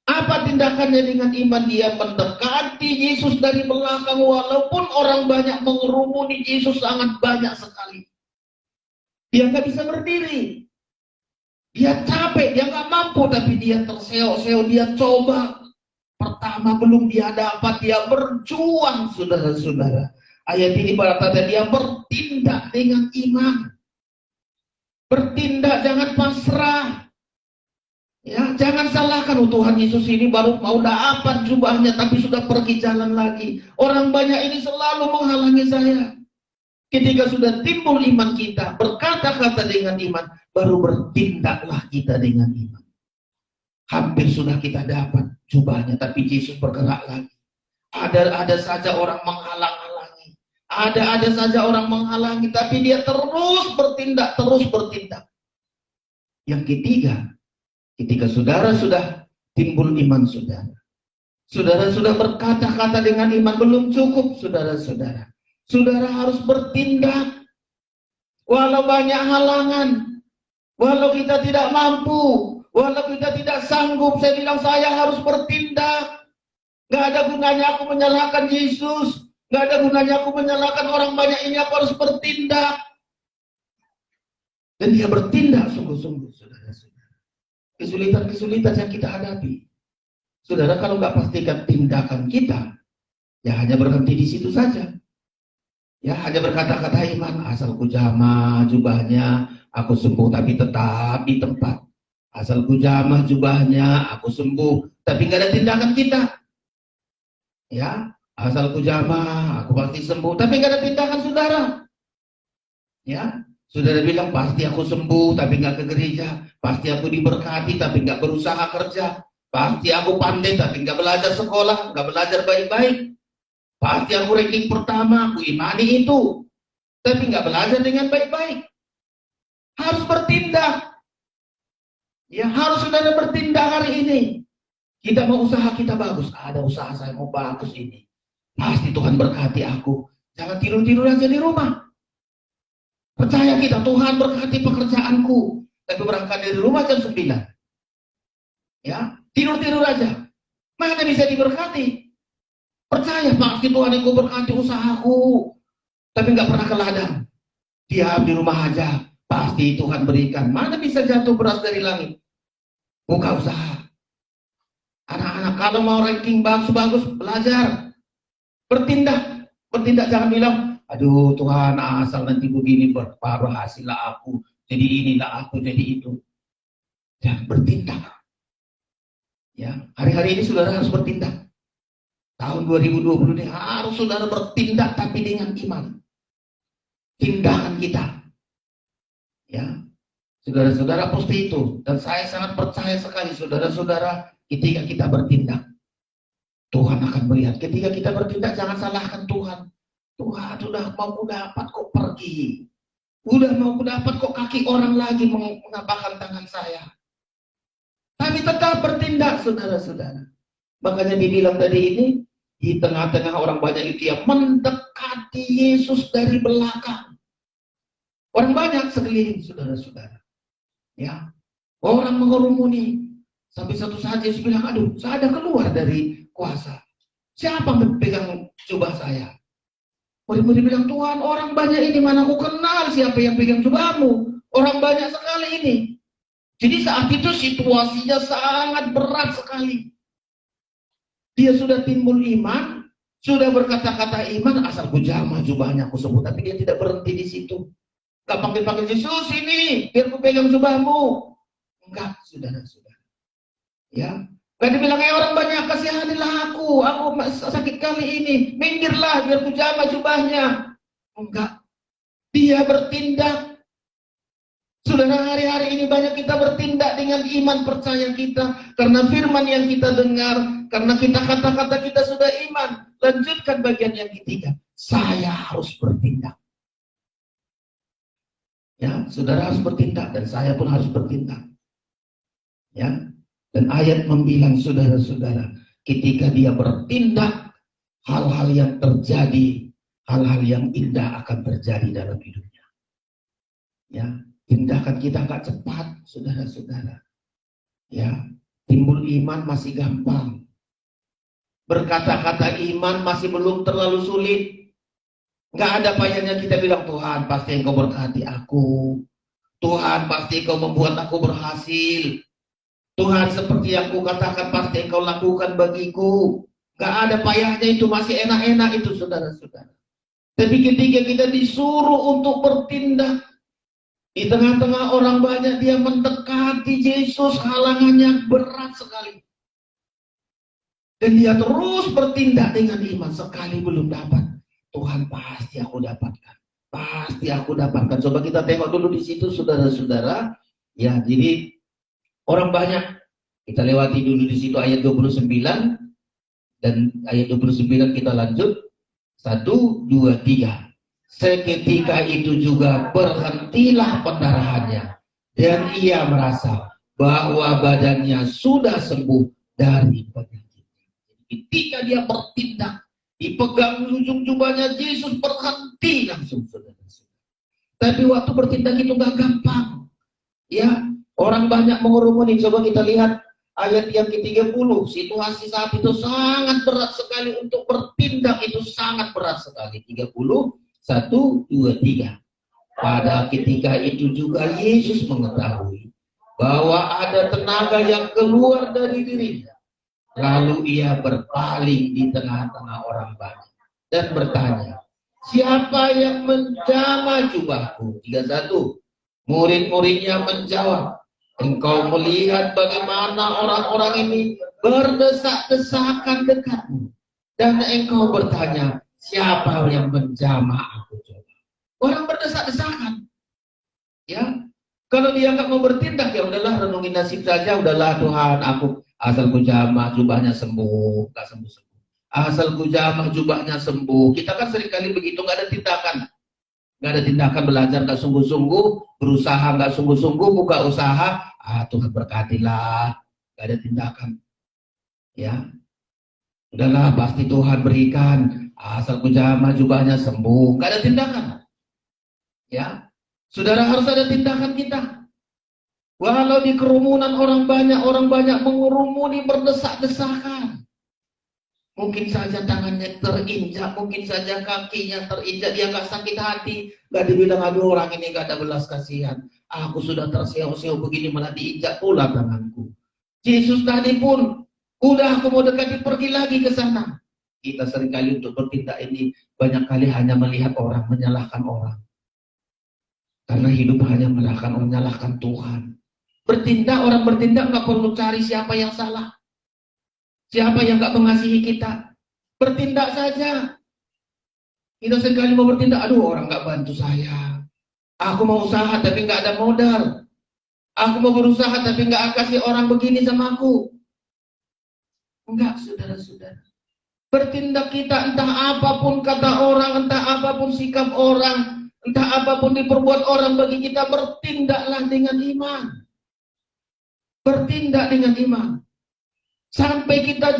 Apa tindakannya dengan iman? Dia mendekati Yesus dari belakang, walaupun orang banyak mengerumuni Yesus sangat banyak sekali. Dia nggak bisa berdiri. Dia capek, dia nggak mampu, tapi dia terseok-seok, dia coba. Pertama belum dia dapat, dia berjuang, saudara-saudara. Ayat ini berkata dia bertindak dengan iman. Bertindak, jangan pasrah. Ya, jangan salahkan, Tuhan Yesus ini baru mau dapat jubahnya, tapi sudah pergi jalan lagi. Orang banyak ini selalu menghalangi saya. Ketika sudah timbul iman kita, berkata-kata dengan iman, baru bertindaklah kita dengan iman. Hampir sudah kita dapat jubahnya, tapi Yesus bergerak lagi. Ada saja orang menghalang-halangi. Ada saja orang menghalangi, tapi dia terus bertindak, terus bertindak. Yang ketiga, ketika saudara sudah timbul iman saudara. Saudara sudah berkata-kata dengan iman, belum cukup saudara-saudara. Saudara harus bertindak. Walau banyak halangan. Walau kita tidak mampu. Walau kita tidak sanggup. Saya bilang saya harus bertindak. Gak ada gunanya aku menyalahkan Yesus. Gak ada gunanya aku menyalahkan orang banyak ini. Aku harus bertindak. Dan dia bertindak sungguh-sungguh saudara-saudara. Kesulitan-kesulitan yang kita hadapi. Saudara kalau gak pastikan tindakan kita. Ya hanya berhenti di situ saja. Ya hanya berkata-kata iman, asalku jamah jubahnya, aku sembuh, tapi tetap di tempat. Asalku jamah jubahnya, aku sembuh, tapi nggak ada tindakan kita. Ya, asalku jamah, aku pasti sembuh. Tapi nggak ada tindakan saudara. Ya, saudara bilang pasti aku sembuh, tapi nggak ke gereja. Pasti aku diberkati, tapi nggak berusaha kerja. Pasti aku pandai, tapi nggak belajar sekolah, nggak belajar baik-baik. Pasti aku ranking pertama, aku imani itu, tapi nggak belajar dengan baik-baik. Harus bertindak. Ya, harus saudara bertindak hari ini. Kita mau usaha kita bagus, ada usaha saya mau bagus ini. Pasti Tuhan berkati aku. Jangan tidur-tidur aja di rumah. Percaya kita, Tuhan berkati pekerjaanku. Tapi berangkat dari rumah jam 9. Ya, tidur-tidur aja. Mana bisa diberkati? Percaya, pasti Tuhan yang berkati usahaku. Tapi nggak pernah ke ladang. Diam di rumah aja. Pasti Tuhan berikan. Mana bisa jatuh beras dari langit? Buka usaha. Anak-anak kalau mau ranking bagus-bagus, belajar. Bertindak. Bertindak, jangan bilang, aduh Tuhan asal nanti begini berhasil lah aku. Jadi inilah aku, jadi itu. Jangan bertindak. Ya, hari-hari ini saudara harus bertindak. Tahun 2020 ini harus saudara bertindak tapi dengan iman. Tindakan kita. Ya. Saudara-saudara pasti itu. Dan saya sangat percaya sekali saudara-saudara ketika kita bertindak. Tuhan akan melihat. Ketika kita bertindak jangan salahkan Tuhan. Tuhan sudah mau dapat kok pergi. Udah mau dapat kok kaki orang lagi mengapakkan tangan saya. Tapi tetap bertindak saudara-saudara. Makanya dibilang tadi ini, di tengah-tengah orang banyak itu yang mendekati Yesus dari belakang. Orang banyak sekeliling saudara-saudara. Ya, orang mengerumuni. Sampai satu saat Yesus bilang, aduh, saya ada keluar dari kuasa. Siapa yang pegang jubah saya? Murid-murid bilang, Tuhan, orang banyak ini mana aku kenal siapa yang pegang jubahmu? Orang banyak sekali ini. Jadi saat itu situasinya sangat berat sekali. Dia sudah timbul iman, sudah berkata-kata iman, asal ku jamah jubahnya aku sebut, tapi dia tidak berhenti di situ. Gak panggil-panggil Yesus ini, biar ku pegang jubahmu. Enggak, saudara-saudara. Ya, gak dibilang orang banyak, kasihanilah aku sakit kali ini, minggirlah biar ku jamah jubahnya. Enggak, dia bertindak. Saudara, hari-hari ini banyak kita bertindak dengan iman percaya kita. Karena firman yang kita dengar, karena kita kata-kata kita sudah iman. Lanjutkan bagian yang ketiga. Saya harus bertindak. Ya, saudara harus bertindak dan saya pun harus bertindak. Ya, dan ayat membilang saudara-saudara, ketika dia bertindak, hal-hal yang terjadi, hal-hal yang indah akan terjadi dalam hidupnya. Ya. Tindakan kita nggak cepat, saudara-saudara. Ya, timbul iman masih gampang. Berkata-kata iman masih belum terlalu sulit. Nggak ada payahnya kita bilang, Tuhan pasti Engkau berkati aku. Tuhan pasti Engkau membuat aku berhasil. Tuhan seperti yang Ku katakan pasti Engkau lakukan bagiku. Nggak ada payahnya itu, masih enak-enak itu saudara-saudara. Tapi ketika kita disuruh untuk bertindak, di tengah-tengah orang banyak dia mendekati Yesus, halangannya berat sekali. Dan dia terus bertindak dengan iman. Sekali belum dapat, Tuhan pasti aku dapatkan. Pasti aku dapatkan. Coba kita tengok dulu di situ saudara-saudara. Ya, jadi orang banyak. Kita lewati dulu di situ ayat 29. Dan ayat 29 kita lanjut. 1, 2, 3. Seketika itu juga berhentilah pendarahannya dan ia merasa bahwa badannya sudah sembuh dari penyakit. Ketika dia bertindak, dipegang ujung jubahnya Yesus, berhenti langsung saudara-saudara. Tapi waktu bertindak itu gak gampang. Ya, orang banyak mengerumuni. Coba kita lihat ayat yang ke-30. Situasi saat itu sangat berat sekali untuk bertindak, itu sangat berat sekali. 30. 1, 2, 3. Pada ketika itu juga Yesus mengetahui bahwa ada tenaga yang keluar dari dirinya. Lalu ia berpaling di tengah-tengah orang banyak dan bertanya, siapa yang menjamah jubahku? 31. Murid-muridnya menjawab, engkau melihat bagaimana orang-orang ini berdesak-desakan dekatmu. Dan engkau bertanya, Siapa yang menjamah aku coba? Orang berdesak-desakan. Ya, kalau dia nggak mau bertindak, ya udahlah, renungin nasib saja. Udahlah Tuhan, aku asal ku jamah jubahnya sembuh, nggak sembuh-sembuh. Asal ku jamah jubahnya sembuh. Kita kan seringkali begitu, nggak ada tindakan. Nggak ada tindakan, belajar nggak sungguh-sungguh, berusaha nggak sungguh-sungguh, buka usaha, Tuhan berkatilah. Nggak ada tindakan. Ya, udahlah, pasti Tuhan berikan. Asal ku jamah jubahnya sembuh. Nggak ada tindakan. Ya, saudara, harus ada tindakan kita. Walau di kerumunan orang banyak mengurumuni, berdesak-desakan. Mungkin saja tangannya terinjak, mungkin saja kakinya terinjak, dia nggak sakit hati. Nggak dibilang, aduh orang ini nggak ada belas kasihan. Aku sudah terseok-seok begini, malah diinjak pula tanganku. Yesus tadi pun, udah aku mau dekati, pergi lagi ke sana. Kita seringkali untuk bertindak ini, banyak kali hanya melihat orang, menyalahkan orang. Karena hidup hanya menyalahkan Tuhan. Orang bertindak nggak perlu cari siapa yang salah. Siapa yang nggak mengasihi kita. Bertindak saja. Kita sekali mau bertindak, aduh orang nggak bantu saya. Aku mau usaha tapi nggak ada modal. Aku mau berusaha tapi nggak kasih orang begini sama aku. Enggak, saudara-saudara. Bertindak kita, entah apapun kata orang, entah apapun sikap orang, entah apapun diperbuat orang bagi kita, bertindaklah dengan iman. Bertindak dengan iman. Sampai kita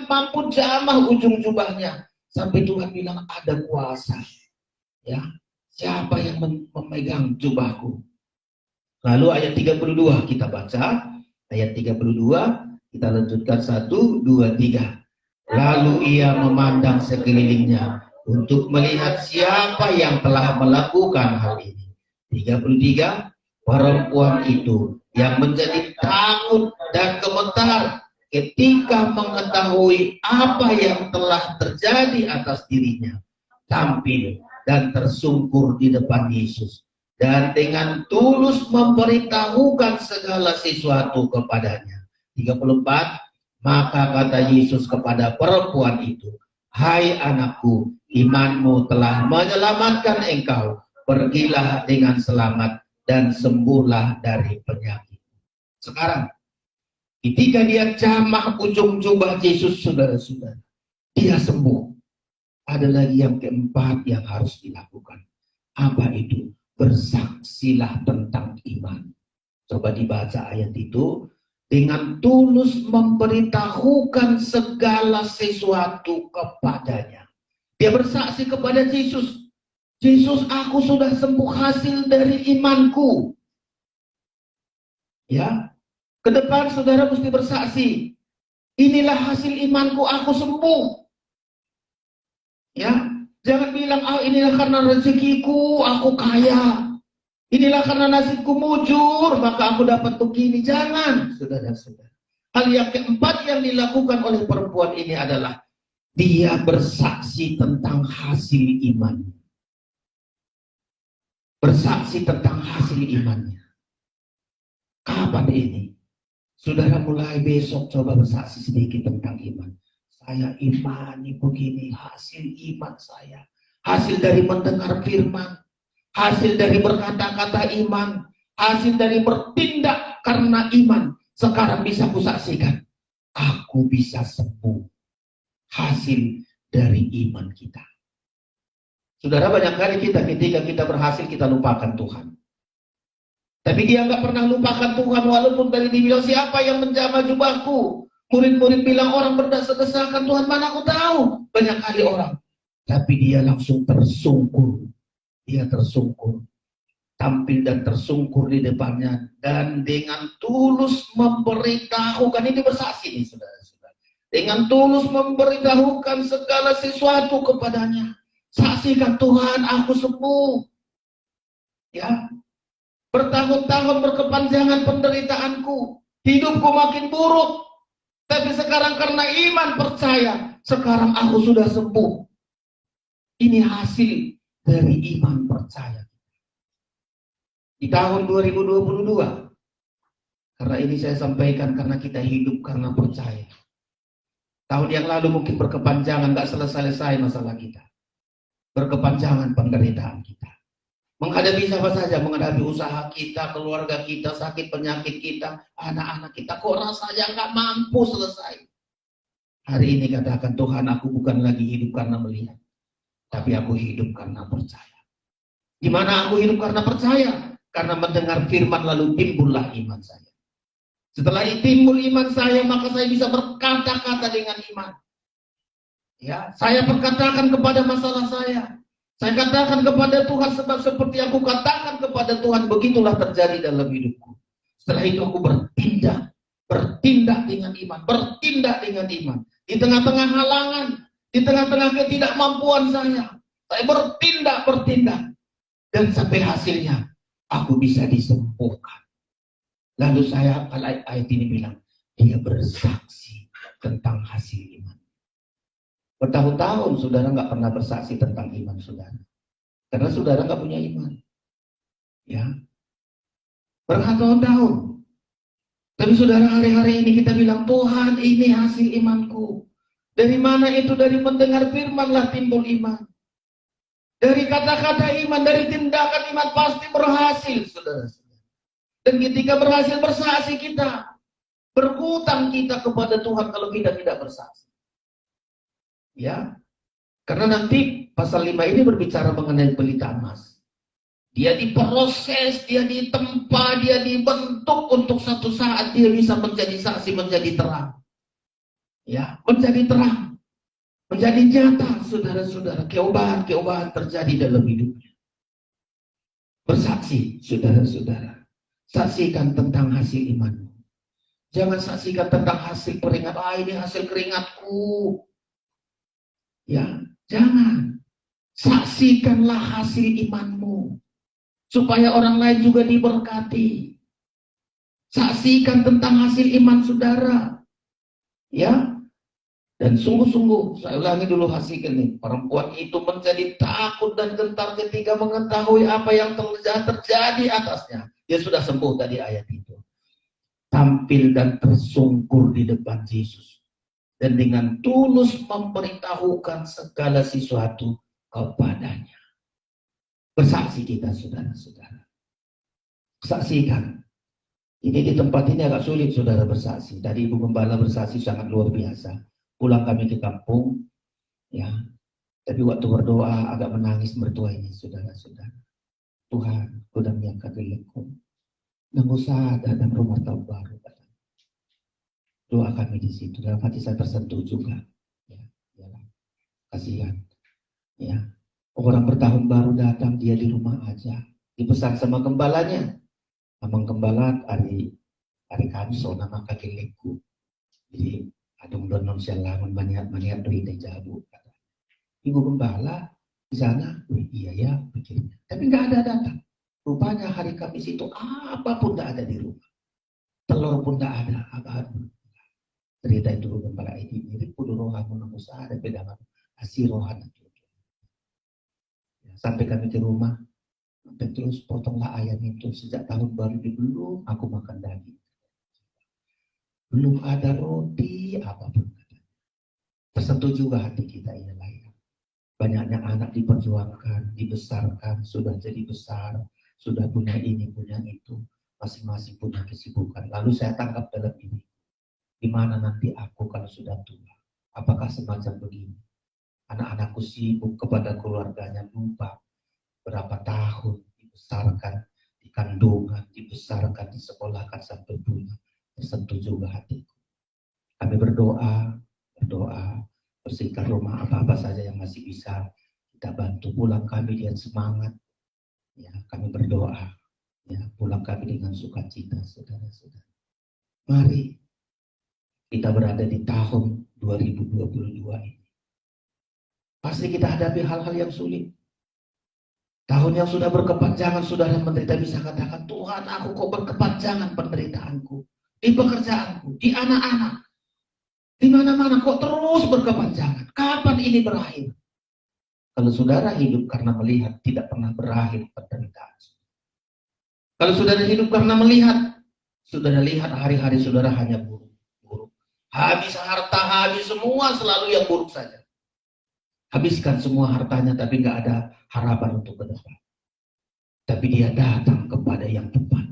mampu jamah ujung jubahnya. Sampai Tuhan bilang ada kuasa. Ya, siapa yang memegang jubahku? Lalu ayat 32 kita baca. Ayat 32 kita lanjutkan 1, 2, 3. Lalu ia memandang sekelilingnya untuk melihat siapa yang telah melakukan hal ini. 33, perempuan itu yang menjadi takut dan gemetar ketika mengetahui apa yang telah terjadi atas dirinya, tampil dan tersungkur di depan Yesus dan dengan tulus memberitahukan segala sesuatu kepadanya. 34, maka kata Yesus kepada perempuan itu, hai anakku, imanmu telah menyelamatkan engkau. Pergilah dengan selamat dan sembuhlah dari penyakit. Sekarang, ketika dia jamah ujung jubah Yesus, saudara-saudara, dia sembuh. Ada lagi yang keempat yang harus dilakukan. Apa itu? Bersaksilah tentang iman. Coba dibaca ayat itu. Dengan tulus memberitahukan segala sesuatu kepadanya. Dia bersaksi kepada Yesus. Yesus, aku sudah sembuh hasil dari imanku. Ya, ke depan saudara mesti bersaksi. Inilah hasil imanku, aku sembuh. Ya, jangan bilang, inilah karena rezekiku, aku kaya. Inilah karena nasibku mujur, maka aku dapat begini. Jangan, saudara-saudara. Hal yang keempat yang dilakukan oleh perempuan ini adalah dia bersaksi tentang hasil imannya. Bersaksi tentang hasil imannya. Kapan ini? Saudara mulai besok coba bersaksi sedikit tentang iman. Saya imani begini, hasil iman saya. Hasil dari mendengar firman. Hasil dari berkata-kata iman, hasil dari bertindak karena iman. Sekarang bisa kusaksikan, aku bisa sembuh. Hasil dari iman kita. Saudara, banyak kali ketika kita berhasil, kita lupakan Tuhan. Tapi dia nggak pernah lupakan Tuhan, walaupun tadi dibilang siapa yang menjamah jubahku. Murid-murid bilang orang berdesak-desakan, Tuhan mana aku tahu. Banyak kali orang. Tapi dia langsung tersungkur. Dia tersungkur, tampil dan tersungkur di depannya, dan dengan tulus memberitahukan, ini bersaksi nih saudara-saudara, dengan tulus memberitahukan segala sesuatu kepadanya. Saksikan, Tuhan, aku sembuh. Ya, bertahun-tahun berkepanjangan penderitaanku, hidupku makin buruk, tapi sekarang karena iman percaya, sekarang aku sudah sembuh. Ini hasil dari iman percaya. Di tahun 2022, karena ini saya sampaikan karena kita hidup karena percaya. Tahun yang lalu mungkin berkepanjangan, nggak selesai-selesai masalah kita. Berkepanjangan penderitaan kita. Menghadapi siapa saja, menghadapi usaha kita, keluarga kita, sakit penyakit kita, anak-anak kita. Kok rasanya nggak mampu selesai. Hari ini katakan, Tuhan, aku bukan lagi hidup karena melihat, tapi aku hidup karena percaya. Di mana aku hidup karena percaya? Karena mendengar firman lalu timbullah iman saya. Setelah timbul iman saya, maka saya bisa berkata-kata dengan iman. Ya, saya berkatakan kepada masalah saya. Saya katakan kepada Tuhan, sebab seperti aku katakan kepada Tuhan, begitulah terjadi dalam hidupku. Setelah itu aku bertindak dengan iman, bertindak dengan iman. Di tengah-tengah halangan, di tengah-tengah ketidakmampuan saya bertindak. Dan sampai hasilnya, aku bisa disembuhkan. Lalu saya, ayat ini bilang, dia bersaksi tentang hasil iman. Bertahun-tahun saudara nggak pernah bersaksi tentang iman saudara. Karena saudara nggak punya iman. Ya. Bertahun-tahun. Tapi saudara hari-hari ini kita bilang, Tuhan ini hasil imanku. Dari mana itu? Dari mendengar firman-lah timbul iman. Dari kata-kata iman, dari tindakan iman pasti berhasil saudara. Dan ketika berhasil bersaksi kita, berhutang kita kepada Tuhan kalau kita tidak bersaksi. Ya, karena nanti pasal 5 ini berbicara mengenai pelita emas. Dia diproses, dia ditempa, dia dibentuk untuk satu saat dia bisa menjadi saksi, menjadi terang. Ya, menjadi terang, menjadi nyata, saudara-saudara. Keubah-keubah terjadi dalam hidupnya. Bersaksi, saudara-saudara. Saksikan tentang hasil imanmu. Jangan saksikan tentang hasil keringat. Ini hasil keringatku. Ya, jangan. Saksikanlah hasil imanmu supaya orang lain juga diberkati. Saksikan tentang hasil iman saudara. Ya. Dan sungguh-sungguh, saya ulangi dulu hasilnya nih. Perempuan itu menjadi takut dan gentar ketika mengetahui apa yang terjadi atasnya. Dia sudah sembuh tadi ayat itu. Tampil dan tersungkur di depan Yesus. Dan dengan tulus memberitahukan segala sesuatu kepadanya. Bersaksi kita, saudara-saudara. Saksikan. Ini di tempat ini agak sulit, saudara, bersaksi. Tadi Ibu Gembala bersaksi sangat luar biasa. Pulang kami ke kampung, ya. Tapi waktu berdoa agak menangis mertua ini, saudara-saudara. Tuhan, sudah miangkat gelengku. Nggak usah ada rumah tahun baru. Doa kami di situ, dalam hati saya tersentuh juga. Ya, yalah. Kasihan. Ya, orang bertahun baru datang, dia di rumah aja. Dipesan sama gembalanya. Amang gembala hari Kamis, nama kaki leku. Jadi, adung donon sialangan banyak berita jabu. Ibu gembala di sana, iya ya, pikirnya. Tapi nggak ada datang. Rupanya hari Kamis itu apapun nggak ada di rumah. Telur pun nggak ada, apa-apa. Cerita itu gembala ini mirip kudu rohan menembusah ada pedangan hasil rohan itu. Ya, sampai kami ke rumah, sampai terus potonglah ayam itu sejak tahun baru belum aku makan daging, belum ada roti apapun. Tersentuh juga hati kita ini lain. Banyaknya anak diperjuangkan, dibesarkan, sudah jadi besar, sudah punya ini punya itu, masing-masing punya kesibukan. Lalu saya tangkap dalam ini. Di mana nanti aku kalau sudah tua? Apakah semacam begini? Anak-anakku sibuk kepada keluarganya, lupa berapa tahun dibesarkan, di kandungan, dibesarkan, disekolahkan sampai punya. Tersentuh juga hatiku. Kami berdoa, bersihkan rumah apa-apa saja yang masih bisa kita bantu. Pulang kami dengan semangat. Ya, kami berdoa. Ya, pulang kami dengan sukacita, saudara-saudara. Mari kita berada di tahun 2022 ini. Pasti kita hadapi hal-hal yang sulit. Tahun yang sudah berkepanjangan, saudara menderita bisa katakan, Tuhan aku kok berkepanjangan penderitaanku. Di pekerjaanku, di anak-anak. Di mana-mana kok terus berkepanjangan. Kapan ini berakhir? Kalau saudara hidup karena melihat, tidak pernah berakhir penderitaan. Kalau saudara hidup karena melihat, saudara lihat hari-hari saudara hanya buruk. Habis harta, habis semua, selalu yang buruk saja. Habiskan semua hartanya, tapi nggak ada harapan untuk ke depan. Tapi dia datang kepada yang tepat.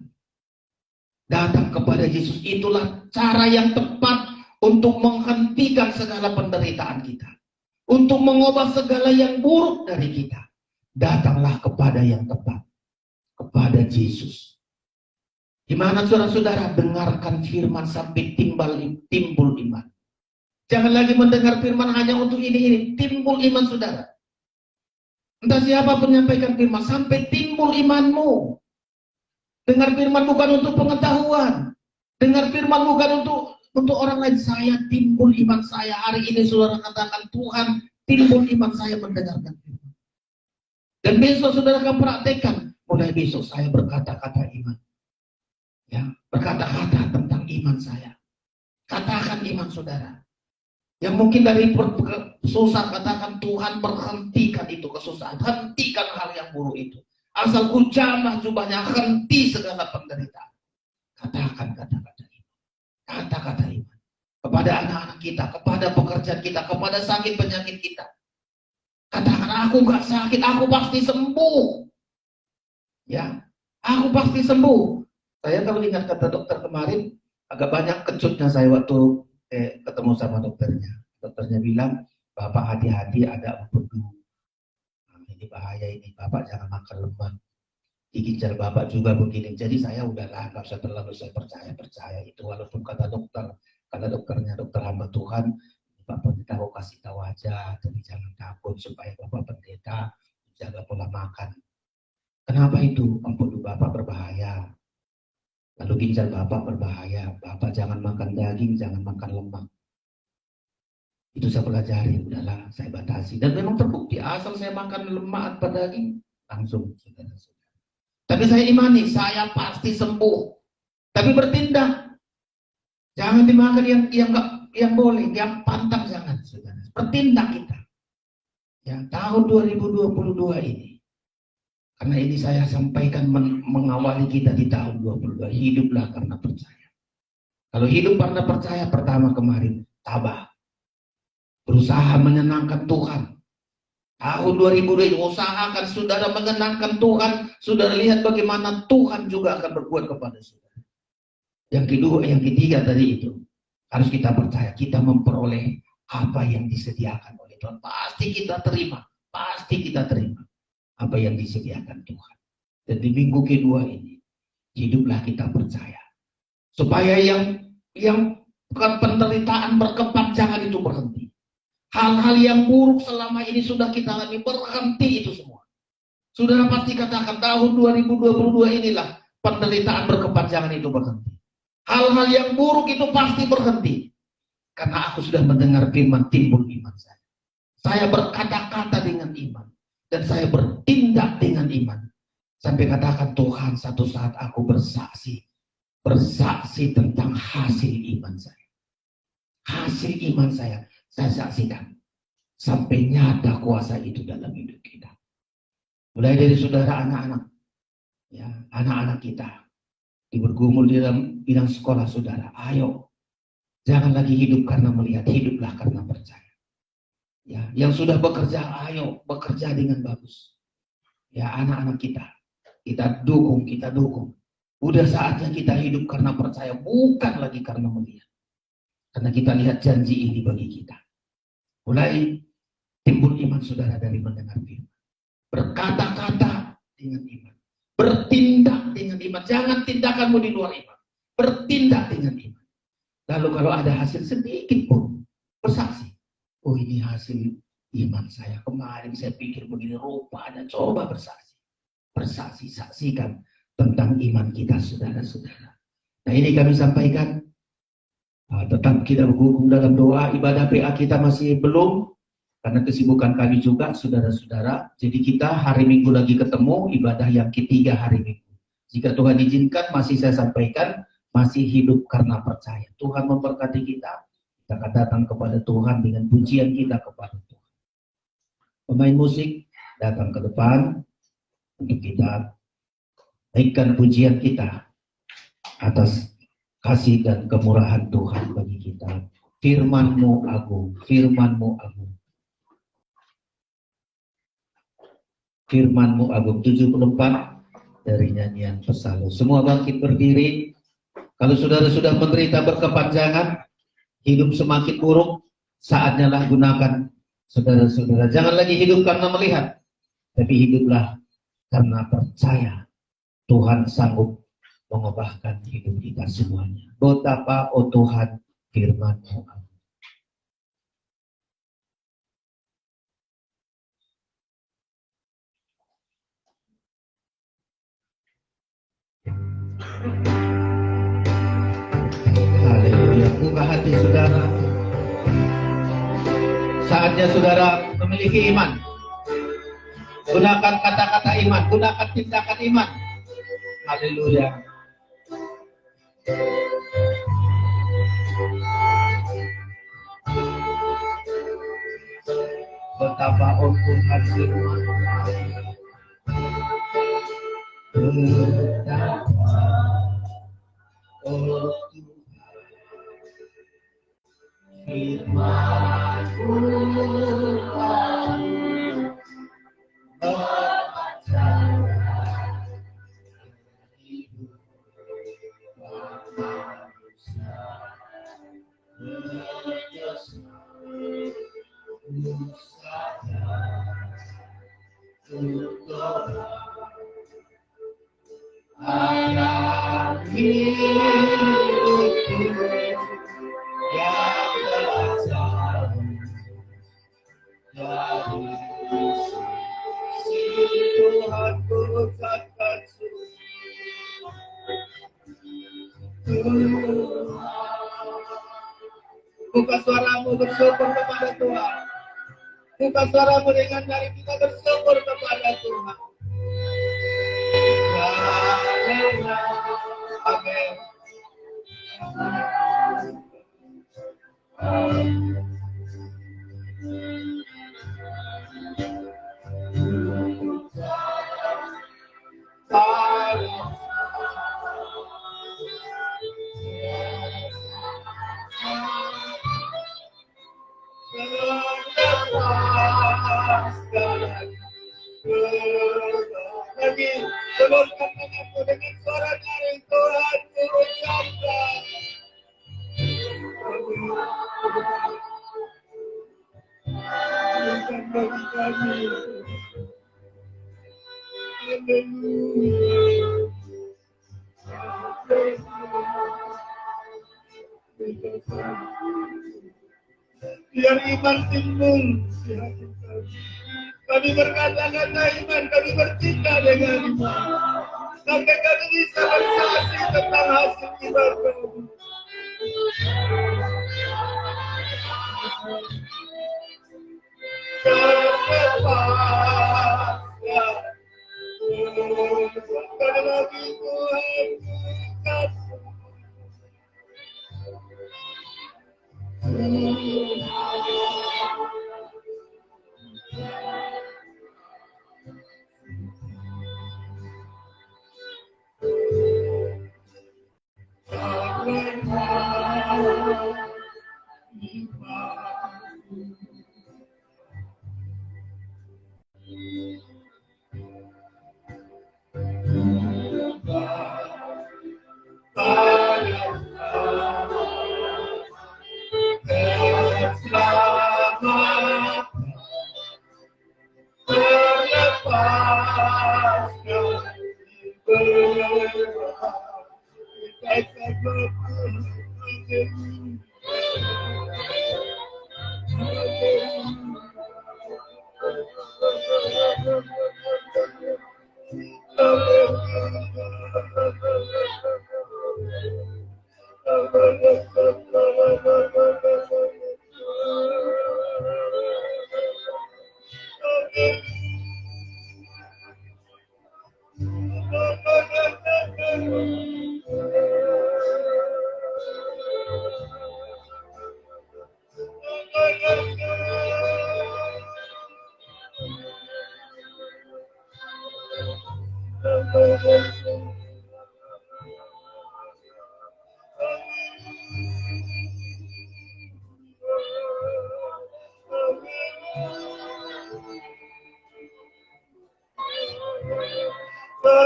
Datang kepada Yesus, itulah cara yang tepat untuk menghentikan segala penderitaan kita. Untuk mengubah segala yang buruk dari kita. Datanglah kepada yang tepat. Kepada Yesus. Di mana saudara-saudara dengarkan firman sampai timbul iman. Jangan lagi mendengar firman hanya untuk ini. Timbul iman saudara. Entah siapa menyampaikan firman, sampai timbul imanmu. Dengar firman bukan untuk pengetahuan. Dengar firman bukan untuk orang lain. Saya timbul iman saya. Hari ini saudara katakan, Tuhan, timbul iman saya mendengarkan firman. Dan besok saudara akan praktekkan. Mulai besok saya berkata-kata iman. Ya, berkata-kata tentang iman saya. Katakan iman saudara. Yang mungkin dari susah, katakan, Tuhan, berhentikan itu kesusahan. Hentikan hal yang buruk itu. Asal ku jamah jubahnya, henti segala penderitaan. Katakan kata-kata iman. Kata-kata iman. Kepada anak-anak kita, kepada pekerjaan kita, kepada sakit penyakit kita. Katakan, aku gak sakit, aku pasti sembuh. Ya, aku pasti sembuh. Saya kalau ingat kata dokter kemarin, agak banyak kejutnya saya waktu ketemu sama dokternya. Dokternya bilang, Bapak hati-hati ada empedu. Ini bahaya ini, Bapak jangan makan lemak. Di ginjal Bapak juga begini. Jadi saya udahlah, nggak usah terlalu saya percaya itu. Walaupun kata dokternya dokter hamba Tuhan, Pak Pendeta kok kasih tahu aja, tapi jangan takut supaya Bapak Pendeta jaga pola makan. Kenapa itu? Empedu Bapak berbahaya. Lalu ginjal Bapak berbahaya. Bapak jangan makan daging, jangan makan lemak. Itu saya pelajari, udahlah saya batasi. Dan memang terbukti, asal saya makan lemak atau daging, langsung. Tapi saya imani, saya pasti sembuh. Tapi bertindak. Jangan dimakan yang boleh, yang pantang jangan. Bertindak kita. Ya, tahun 2022 ini. Karena ini saya sampaikan mengawali kita di tahun 2022. Hiduplah karena percaya. Kalau hidup karena percaya, pertama kemarin, tabah. Berusaha menyenangkan Tuhan. Tahun 2022 ini, usahakan saudara menyenangkan Tuhan. Saudara lihat bagaimana Tuhan juga akan berbuat kepada saudara. Yang kedua, yang ketiga tadi itu. Harus kita percaya, kita memperoleh apa yang disediakan oleh Tuhan. Pasti kita terima. Pasti kita terima. Apa yang disediakan Tuhan. Dan di minggu kedua ini, hiduplah kita percaya. Supaya yang penderitaan berkembang, jangan itu berhenti. Hal-hal yang buruk selama ini sudah kita alami, berhenti itu semua. Saudara pasti katakan, tahun 2022 inilah penderitaan berkembang, jangan itu berhenti. Hal-hal yang buruk itu pasti berhenti. Karena aku sudah mendengar firman, timbul iman saya. Saya berkata-kata dengan iman. Dan saya bertindak dengan iman. Sampai katakan, Tuhan, satu saat aku bersaksi. Bersaksi tentang hasil iman saya. Hasil iman saya saksikan. Sampai nyata kuasa itu dalam hidup kita. Mulai dari saudara anak-anak. Ya, anak-anak kita. Bergumul di dalam bidang sekolah saudara. Ayo. Jangan lagi hidup karena melihat. Hiduplah karena percaya. Ya, yang sudah bekerja, ayo bekerja dengan bagus. Ya, anak-anak kita dukung. Udah saatnya kita hidup karena percaya, bukan lagi karena melihat. Karena kita lihat janji ini bagi kita. Mulai timbul iman saudara dari mendengar firman. Berkata-kata dengan iman. Bertindak dengan iman. Jangan tindakanmu di luar iman. Bertindak dengan iman. Lalu kalau ada hasil sedikit pun, bersaksi. Oh, ini hasil iman saya. Kemarin saya pikir begini, rupanya coba bersaksi. Bersaksi, saksikan tentang iman kita, saudara-saudara. Nah, ini kami sampaikan. Tetap kita bergumul dalam doa. Ibadah PA kita masih belum. Karena kesibukan kami juga, saudara-saudara. Jadi kita hari Minggu lagi ketemu, ibadah yang ketiga hari Minggu. Jika Tuhan izinkan, masih saya sampaikan, masih hidup karena percaya. Tuhan memberkati kita. Kita akan datang kepada Tuhan dengan pujian kita kepada Tuhan. Pemain musik datang ke depan untuk kita naikkan pujian kita atas kasih dan kemurahan Tuhan bagi kita. Firman-Mu agung, Firman-Mu agung. Firman-Mu agung, 74 dari nyanyian Pesalus. Semua bangkit berdiri. Kalau saudara sudah menderita berkepanjangan, hidup semakin buruk, saatnya lah gunakan saudara-saudara. Jangan lagi hidup karena melihat, tapi hiduplah karena percaya Tuhan sanggup mengubahkan hidup kita semuanya. Betapa, oh Tuhan, Firman-Mu agung. Haleluya. Buka hati saudara. Saatnya saudara memiliki iman. Gunakan kata-kata iman, gunakan tindakan iman. Haleluya. Betapa oh Tuhan Firman. Betapa oh Tuhan Firman-Mu memancarkan hidup manusia anak hidup yang belajar dari sisi Tuhan bersatkan buka suaramu bersyukur kepada Tuhan. Buka suaramu dengan dari kita bersyukur kepada Tuhan. Amin. Lagi telurkan tanganmu dengan suara nyaring Tuhan mengucapkan bukan bagi kami. Biar iman timbul di hati kami. Kami berkata-kata iman, kami bercinta dengan iman. Sampai kami bisa bersaksi tentang hasil iman kami. Pada bagi Tuhan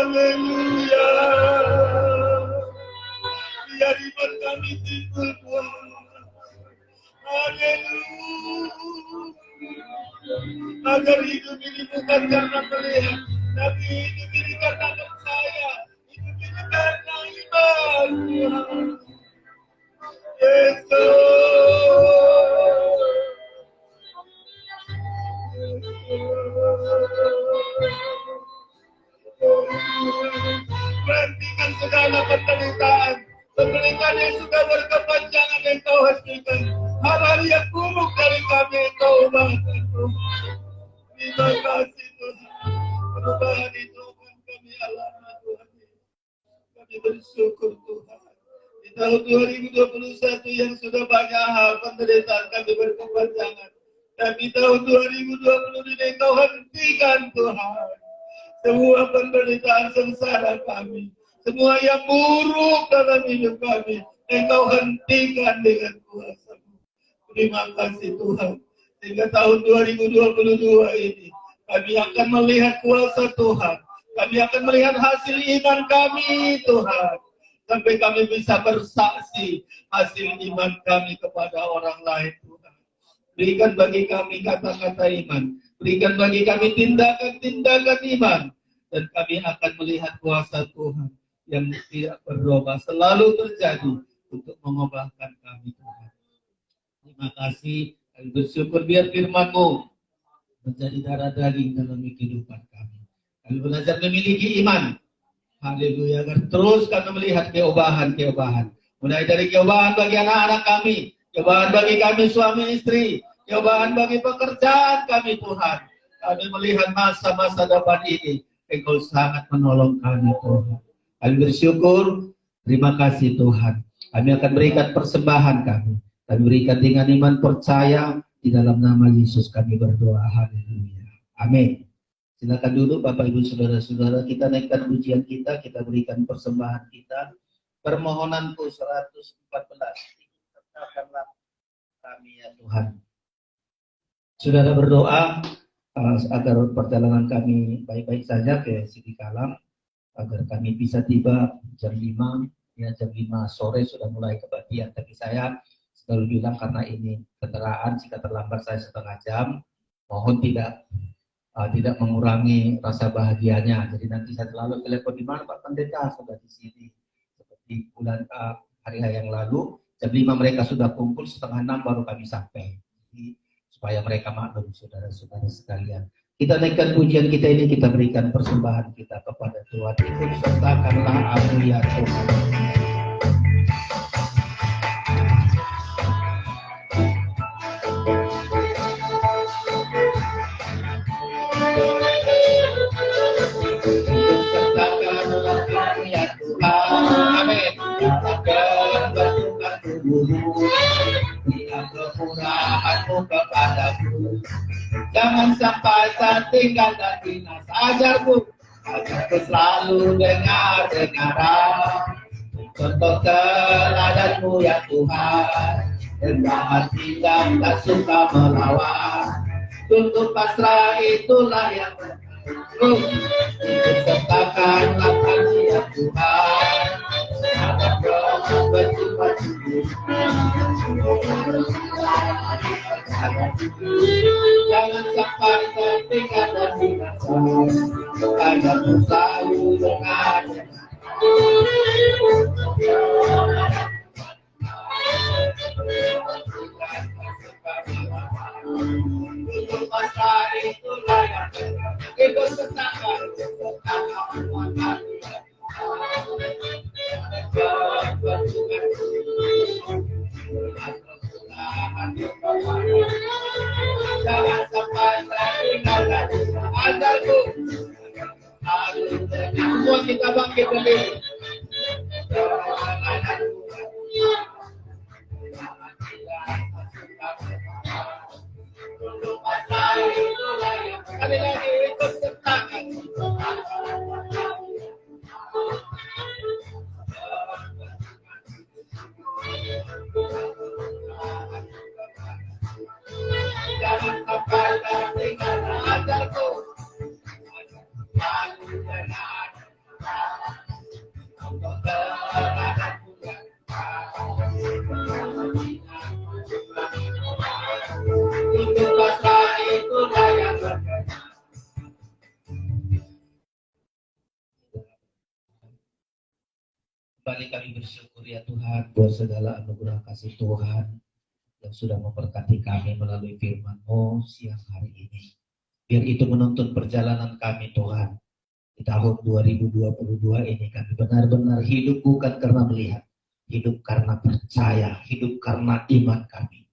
Haleluya. Biar iman kami timbul Tuhan. Haleluya. Agar hidup ini bukan karena melihat, tapi hidup ini karena percaya. Hidup ini karena iman Tuhan. Berhentikan segala penderitaan yang sudah berkepanjangan yang Kau hentikan. Hal-hal yang buruk dari kami Kau ubahkan. Terima kasih Tuhan. Perubahan itu kami alami Tuhan. Kami bersyukur Tuhan. Di tahun 2021 yang sudah banyak hal penderitaan kami berkepanjangan. Dan di tahun 2020 ini Kau hentikan Tuhan. Semua penderitaan sengsara kami. Semua yang buruk dalam hidup kami. Engkau hentikan dengan kuasa-Mu. Terima kasih Tuhan. Sehingga tahun 2022 ini kami akan melihat kuasa Tuhan. Kami akan melihat hasil iman kami Tuhan. Sampai kami bisa bersaksi hasil iman kami kepada orang lain Tuhan. Berikan bagi kami kata-kata iman. Berikan bagi kami tindakan-tindakan iman. Dan kami akan melihat kuasa Tuhan yang tidak berubah selalu terjadi untuk mengubahkan kami Tuhan. Terima kasih. Kami bersyukur biar firman-Mu menjadi darah daging dalam kehidupan kami. Kami belajar memiliki iman. Haleluya. Agar terus kami melihat keobahan-keobahan. Mulai dari keobahan bagi anak-anak kami. Keobahan bagi kami suami istri. Keobahan bagi pekerjaan kami Tuhan. Kami melihat masa-masa depan ini. Engkau sangat menolong kami Tuhan. Kami bersyukur. Terima kasih Tuhan. Kami akan berikan persembahan kami. Kami berikan dengan iman percaya. Di dalam nama Yesus kami berdoa. Haleluya. Amin. Silakan duduk Bapak Ibu Saudara-saudara. Kita naikkan pujian kita. Kita berikan persembahan kita. Permohonanku 114. Sertakanlah kami ya Tuhan. Saudara berdoa agar perjalanan kami baik-baik saja ke Sidi Kalam, agar kami bisa tiba jam 5, ya jam 5 sore sudah mulai kebaktian. Tapi saya selalu bilang karena ini kendaraan, jika terlambat saya setengah jam, mohon tidak mengurangi rasa bahagianya. Jadi nanti saya selalu telepon di mana Pak Pendeta sudah di sini. Seperti bulan hari-hari yang lalu, jam 5 mereka sudah kumpul, setengah 6 baru kami sampai. Jadi, supaya mereka maklum saudara-saudara sekalian. Kita naikkan pujian kita ini, kita berikan persembahan kita kepada Tuhan. Ikut sertakanlah aku ya Tuhan. Ikut sertakanlah aku ya Tuhan. Amin. Akan bertukar tubuhmu. Kemurahan-Mu kepadaku. Jangan sampai saya tinggal dan binasa. Ajarku selalu dengar contoh teladan-Mu ya Tuhan. Rendah hati dan tak suka melawan. Tunduk pasrah itulah yang sertakanlah kami ya Tuhan. Agar berjumpa jangan sampai tertinggal dan binasa. Agar selalu dengar untuk masa itulah yang ikut sertakan jangan sampai tertinggal dan ajarku. Semua kita bangkit berdiri. Sekali lagi ikut sertakan. Jangan sampai tertinggal ajarku. bersyukur ya Tuhan buat segala anugerah kasih Tuhan yang sudah memberkati kami melalui firman-Mu siang hari ini. Biar itu menuntun perjalanan kami Tuhan. Di tahun 2022 ini kami benar-benar hidup bukan karena melihat, hidup karena percaya, hidup karena iman kami.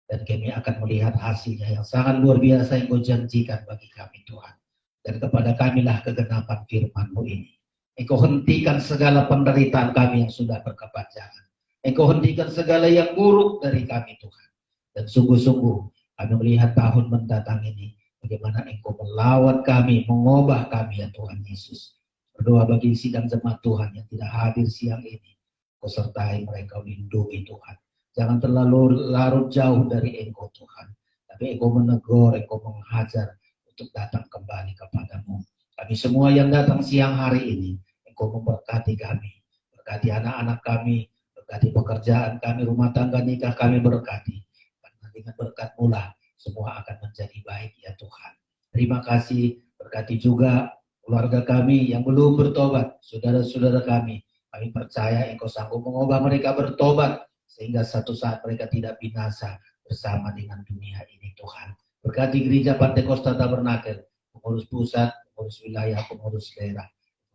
Dan kami akan melihat hasilnya yang sangat luar biasa yang Kau janjikan bagi kami Tuhan. Dan kepada kamilah kegenapan firman-Mu ini. Engkau hentikan segala penderitaan kami yang sudah berkepanjangan. Engkau hentikan segala yang buruk dari kami Tuhan. Dan sungguh-sungguh kami melihat tahun mendatang ini. Bagaimana Engkau melawan kami, mengubah kami ya Tuhan Yesus. Berdoa bagi sidang jemaat Tuhan yang tidak hadir siang ini. Kau sertai mereka, lindungi Tuhan. Jangan terlalu larut jauh dari Engkau Tuhan. Tapi Engkau menegur, Engkau menghajar untuk datang kembali kepadamu. Kami semua yang datang siang hari ini, Engkau memberkati kami. Berkati anak-anak kami, berkati pekerjaan kami, rumah tangga nikah kami berkati. Karena dengan berkat-Mu lah semua akan menjadi baik ya Tuhan. Terima kasih, berkati juga keluarga kami yang belum bertobat, saudara-saudara kami. Kami percaya Engkau sanggup mengubah mereka bertobat, sehingga satu saat mereka tidak binasa bersama dengan dunia ini Tuhan. Berkati gereja Pantekosta Tabernakel, pengurus pusat, pengurus wilayah, pengurus daerah.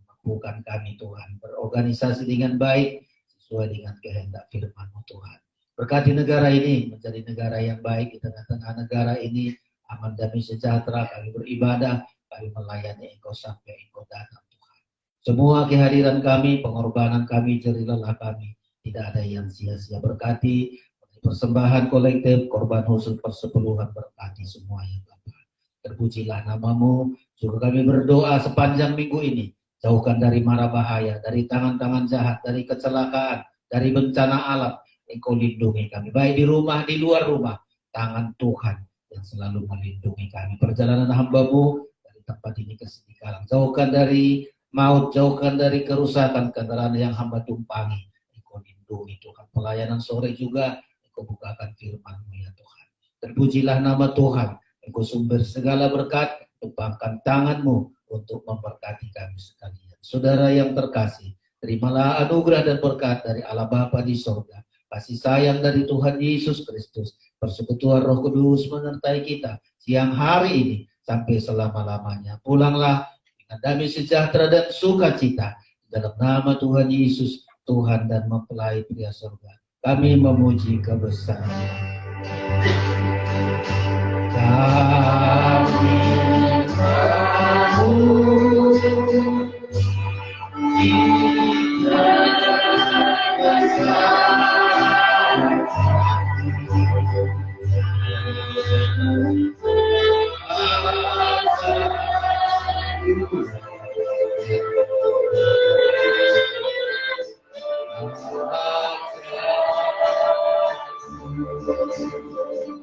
Mampukan kami Tuhan, berorganisasi dengan baik, sesuai dengan kehendak firman-Mu Tuhan. Berkati negara ini menjadi negara yang baik. Di tengah-tengah negara ini aman, damai, sejahtera. Kami beribadah, kami melayani Engkau sampai Engkau datang Tuhan. Semua kehadiran kami, pengorbanan kami, jerih lelah kami, tidak ada yang sia-sia. Berkati persembahan kolektif, korban khusus persepuluhan, berkati semua yang Bapa. Terpujilah nama-Mu. Juga kami berdoa sepanjang minggu ini, jauhkan dari mara bahaya, dari tangan-tangan jahat, dari kecelakaan, dari bencana alam. Engkau lindungi kami, baik di rumah, di luar rumah. Tangan Tuhan yang selalu melindungi kami. Perjalanan hamba-Mu dari tempat ini ke Sidikalang. Jauhkan dari maut, jauhkan dari kerusakan kendaraan yang hamba tumpangi. Engkau lindungi Tuhan. Pelayanan sore juga, Engkau bukakan firman-Mu ya Tuhan. Terpujilah nama Tuhan. Engkau sumber segala berkat. Tumpangkan tangan-Mu untuk memberkati kami sekalian. Saudara yang terkasih, terimalah anugerah dan berkat dari Allah Bapa di sorga. Kasih sayang dari Tuhan Yesus Kristus, persekutuan Roh Kudus menyertai kita siang hari ini sampai selama-lamanya. Pulanglah dengan damai sejahtera dan sukacita dalam nama Tuhan Yesus, Tuhan dan mempelai pria surga. Kami memuji kebesaran. Kami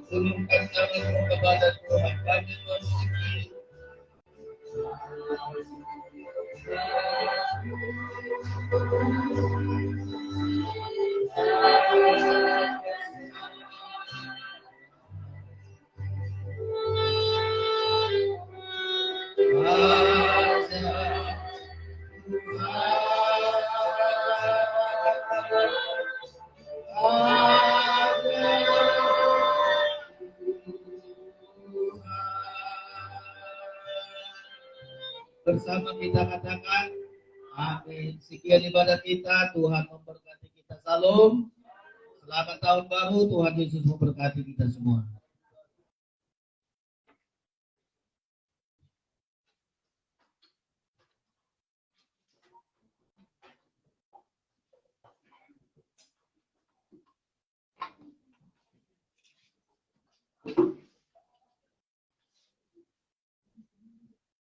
Ulungkan tangan kepada Tuhan, kami memuji. Bersama kita katakan amin. Sekian ibadah kita, Tuhan memberkati kita. Salam. Selamat tahun baru, Tuhan Yesus memberkati kita semua.